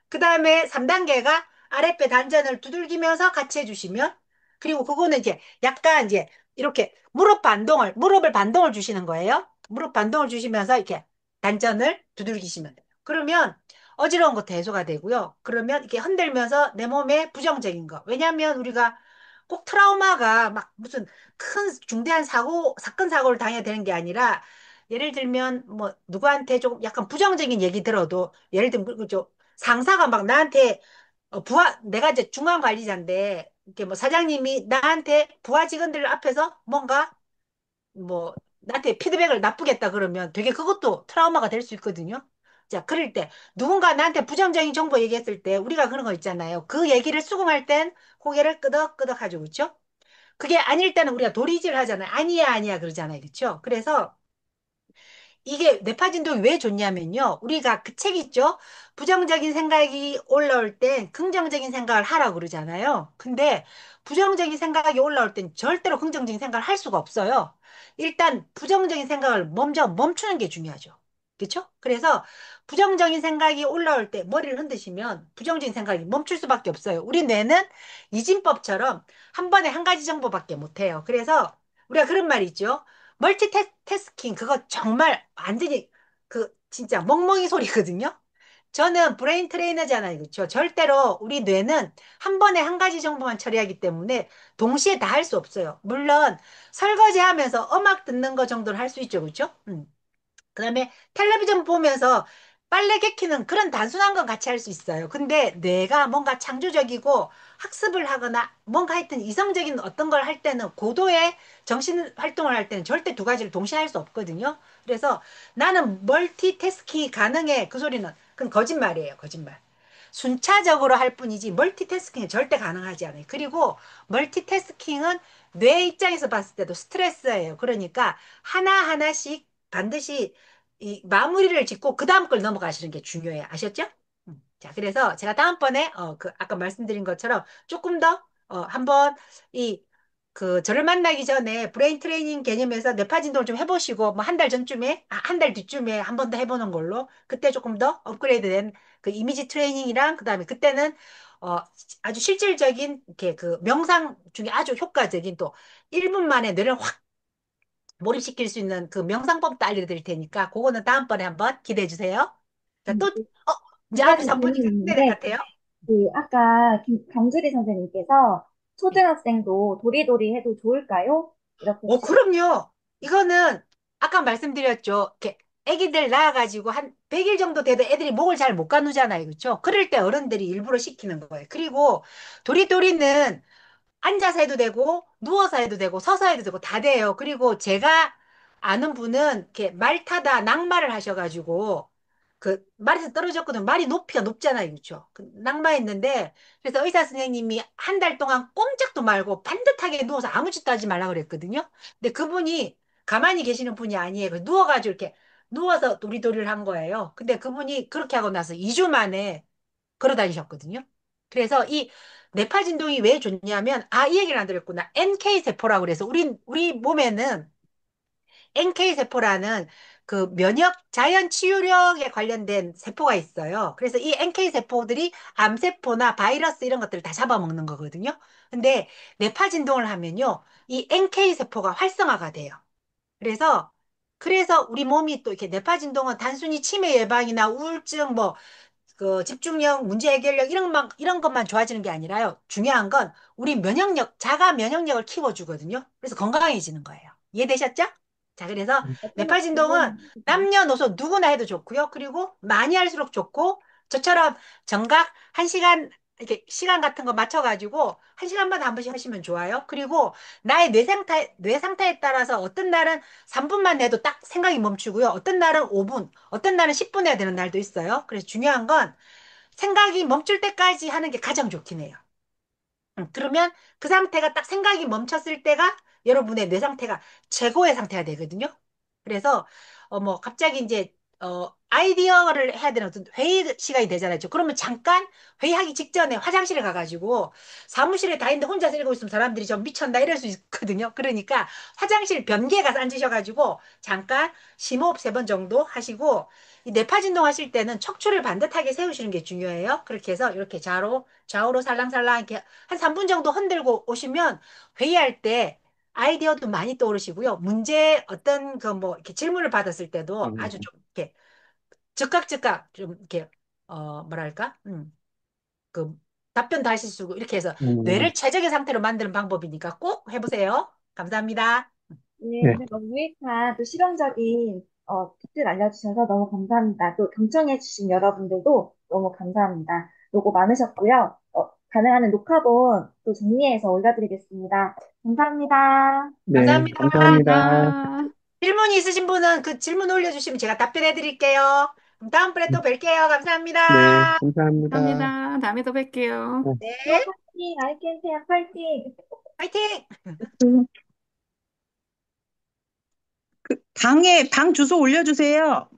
그 다음에 3단계가 아랫배 단전을 두들기면서 같이 해주시면, 그리고 그거는 이제 약간 이제 이렇게 무릎을 반동을 주시는 거예요. 무릎 반동을 주시면서 이렇게 단전을 두들기시면 돼요. 그러면 어지러운 것도 해소가 되고요. 그러면 이렇게 흔들면서 내 몸에 부정적인 거. 왜냐하면 우리가 꼭 트라우마가 막 무슨 큰 중대한 사건 사고를 당해야 되는 게 아니라 예를 들면 뭐 누구한테 조금 약간 부정적인 얘기 들어도 예를 들면 그죠 상사가 막 나한테 내가 이제 중간 관리자인데 이렇게 뭐 사장님이 나한테 부하 직원들 앞에서 뭔가 뭐 나한테 피드백을 나쁘겠다 그러면 되게 그것도 트라우마가 될 수 있거든요. 자, 그럴 때 누군가 나한테 부정적인 정보 얘기했을 때 우리가 그런 거 있잖아요. 그 얘기를 수긍할 땐 고개를 끄덕끄덕 하죠. 그렇죠? 그게 아닐 때는 우리가 도리질 하잖아요. 아니야, 아니야 그러잖아요. 그렇죠? 그래서 이게 뇌파진동이 왜 좋냐면요. 우리가 그 책 있죠? 부정적인 생각이 올라올 땐 긍정적인 생각을 하라고 그러잖아요. 근데 부정적인 생각이 올라올 땐 절대로 긍정적인 생각을 할 수가 없어요. 일단 부정적인 생각을 먼저 멈추는 게 중요하죠. 그렇죠? 그래서 부정적인 생각이 올라올 때 머리를 흔드시면 부정적인 생각이 멈출 수밖에 없어요. 우리 뇌는 이진법처럼 한 번에 한 가지 정보밖에 못 해요. 그래서 우리가 그런 말이 있죠. 멀티태스킹 그거 정말 완전히 그 진짜 멍멍이 소리거든요. 저는 브레인 트레이너잖아요. 그렇죠? 절대로 우리 뇌는 한 번에 한 가지 정보만 처리하기 때문에 동시에 다 할 수 없어요. 물론 설거지하면서 음악 듣는 거 정도는 할 수 있죠. 그렇죠? 그다음에 텔레비전 보면서 빨래 개키는 그런 단순한 건 같이 할 수 있어요. 근데 내가 뭔가 창조적이고 학습을 하거나 뭔가 하여튼 이성적인 어떤 걸 할 때는 고도의 정신 활동을 할 때는 절대 두 가지를 동시에 할 수 없거든요. 그래서 나는 멀티태스킹이 가능해. 그 소리는 그건 거짓말이에요. 거짓말. 순차적으로 할 뿐이지 멀티태스킹은 절대 가능하지 않아요. 그리고 멀티태스킹은 뇌 입장에서 봤을 때도 스트레스예요. 그러니까 하나하나씩 반드시 이 마무리를 짓고 그 다음 걸 넘어가시는 게 중요해요. 아셨죠? 자, 그래서 제가 다음번에 그 아까 말씀드린 것처럼 조금 더 한번 이 그 저를 만나기 전에 브레인 트레이닝 개념에서 뇌파 진동을 좀 해보시고 뭐 한 달 전쯤에 한 달 뒤쯤에 한 번 더 해보는 걸로 그때 조금 더 업그레이드된 그 이미지 트레이닝이랑 그다음에 그때는 어 아주 실질적인 이렇게 그 명상 중에 아주 효과적인 또 1분 만에 뇌를 확 몰입시킬 수 있는 그 명상법도 알려드릴 테니까 그거는 다음번에 한번 기대해 주세요. 자, 또, 그 이제 두 앞에 가지 3분이 질문이 다 되는 것 있는데, 같아요. 아까 강주리 선생님께서 네. 초등학생도 도리도리 해도 좋을까요? 이렇게 혹시, 그럼요. 이거는 아까 말씀드렸죠. 이렇게 애기들 낳아가지고 한 100일 정도 돼도 애들이 목을 잘 못 가누잖아요. 그렇죠? 그럴 때 어른들이 일부러 시키는 거예요. 그리고 도리도리는 앉아서 해도 되고 누워서 해도 되고 서서 해도 되고 다 돼요. 그리고 제가 아는 분은 이렇게 말 타다 낙마를 하셔가지고 그 말에서 떨어졌거든. 말이 높이가 높잖아요. 그렇죠? 낙마했는데 그래서 의사 선생님이 한 달 동안 꼼짝도 말고 반듯하게 누워서 아무 짓도 하지 말라 그랬거든요. 근데 그분이 가만히 계시는 분이 아니에요. 누워가지고 이렇게 누워서 도리도리를 한 거예요. 근데 그분이 그렇게 하고 나서 2주 만에 걸어 다니셨거든요. 그래서 이 뇌파 진동이 왜 좋냐면 이 얘기를 안 드렸구나. NK 세포라고 그래서 우리 몸에는 NK 세포라는 그 면역 자연 치유력에 관련된 세포가 있어요. 그래서 이 NK 세포들이 암세포나 바이러스 이런 것들을 다 잡아먹는 거거든요. 근데 뇌파 진동을 하면요. 이 NK 세포가 활성화가 돼요. 그래서 우리 몸이 또 이렇게 뇌파 진동은 단순히 치매 예방이나 우울증 뭐 그 집중력, 문제 해결력 이런 것만 좋아지는 게 아니라요. 중요한 건 우리 면역력, 자가 면역력을 키워주거든요. 그래서 건강해지는 거예요. 이해되셨죠? 자, 그래서 마지막 뇌파 진동은 질문 해주세요. 남녀노소 누구나 해도 좋고요. 그리고 많이 할수록 좋고 저처럼 정각 1시간 이렇게 시간 같은 거 맞춰가지고 1시간마다 한 번씩 하시면 좋아요. 그리고 나의 뇌 상태에 따라서 어떤 날은 3분만 해도 딱 생각이 멈추고요. 어떤 날은 5분, 어떤 날은 10분 해야 되는 날도 있어요. 그래서 중요한 건 생각이 멈출 때까지 하는 게 가장 좋긴 해요. 그러면 그 상태가 딱 생각이 멈췄을 때가 여러분의 뇌 상태가 최고의 상태가 되거든요. 그래서 뭐 갑자기 이제 아이디어를 해야 되는 어떤 회의 시간이 되잖아요. 그러면 잠깐 회의하기 직전에 화장실에 가가지고 사무실에 다 있는데 혼자 쓰고 있으면 사람들이 좀 미쳤나 이럴 수 있거든요. 그러니까 화장실 변기에 가서 앉으셔가지고 잠깐 심호흡 3번 정도 하시고 이 뇌파 진동 하실 때는 척추를 반듯하게 세우시는 게 중요해요. 그렇게 해서 이렇게 좌우로 살랑살랑 이렇게 한 3분 정도 흔들고 오시면 회의할 때 아이디어도 많이 떠오르시고요. 문제 어떤 그 뭐 이렇게 질문을 받았을 때도 아주 좀 이렇게 즉각 좀 이렇게 뭐랄까? 그 답변도 하실 수 있고 이렇게 해서 음, 뇌를 최적의 상태로 만드는 방법이니까 꼭 해보세요. 감사합니다. 네, 네, 오늘 너무 유익한 또 실용적인 팁들 알려주셔서 너무 감사합니다. 또 경청해주신 여러분들도 너무 감사합니다. 노고 많으셨고요. 가능한 한 녹화본 또 정리해서 올려드리겠습니다. 감사합니다. 네, 감사합니다. 감사합니다. 감사합니다. 질문이 있으신 분은 그 질문 올려주시면 제가 답변해 드릴게요. 그럼 다음번에 또 뵐게요. 네, 감사합니다. 감사합니다. 감사합니다. 다음에 또 뵐게요. 네. 네, 네, 파이팅! 아이캔 파이팅! 화이팅! 방 주소 올려주세요.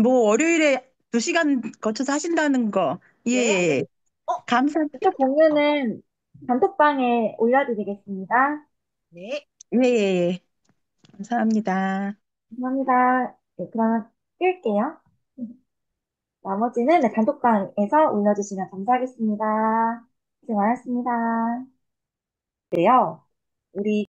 뭐, 월요일에 2시간 거쳐서 하신다는 거. 예, 네. 예. 어, 감사합니다. 또 공유는 단톡방에 올려드리겠습니다. 네. 예, 예, 예. 감사합니다. 감사합니다. 네, 그러면 끌게요. 나머지는 네, 단톡방에서 올려주시면 감사하겠습니다. 고생 많았습니다. 네요. 우리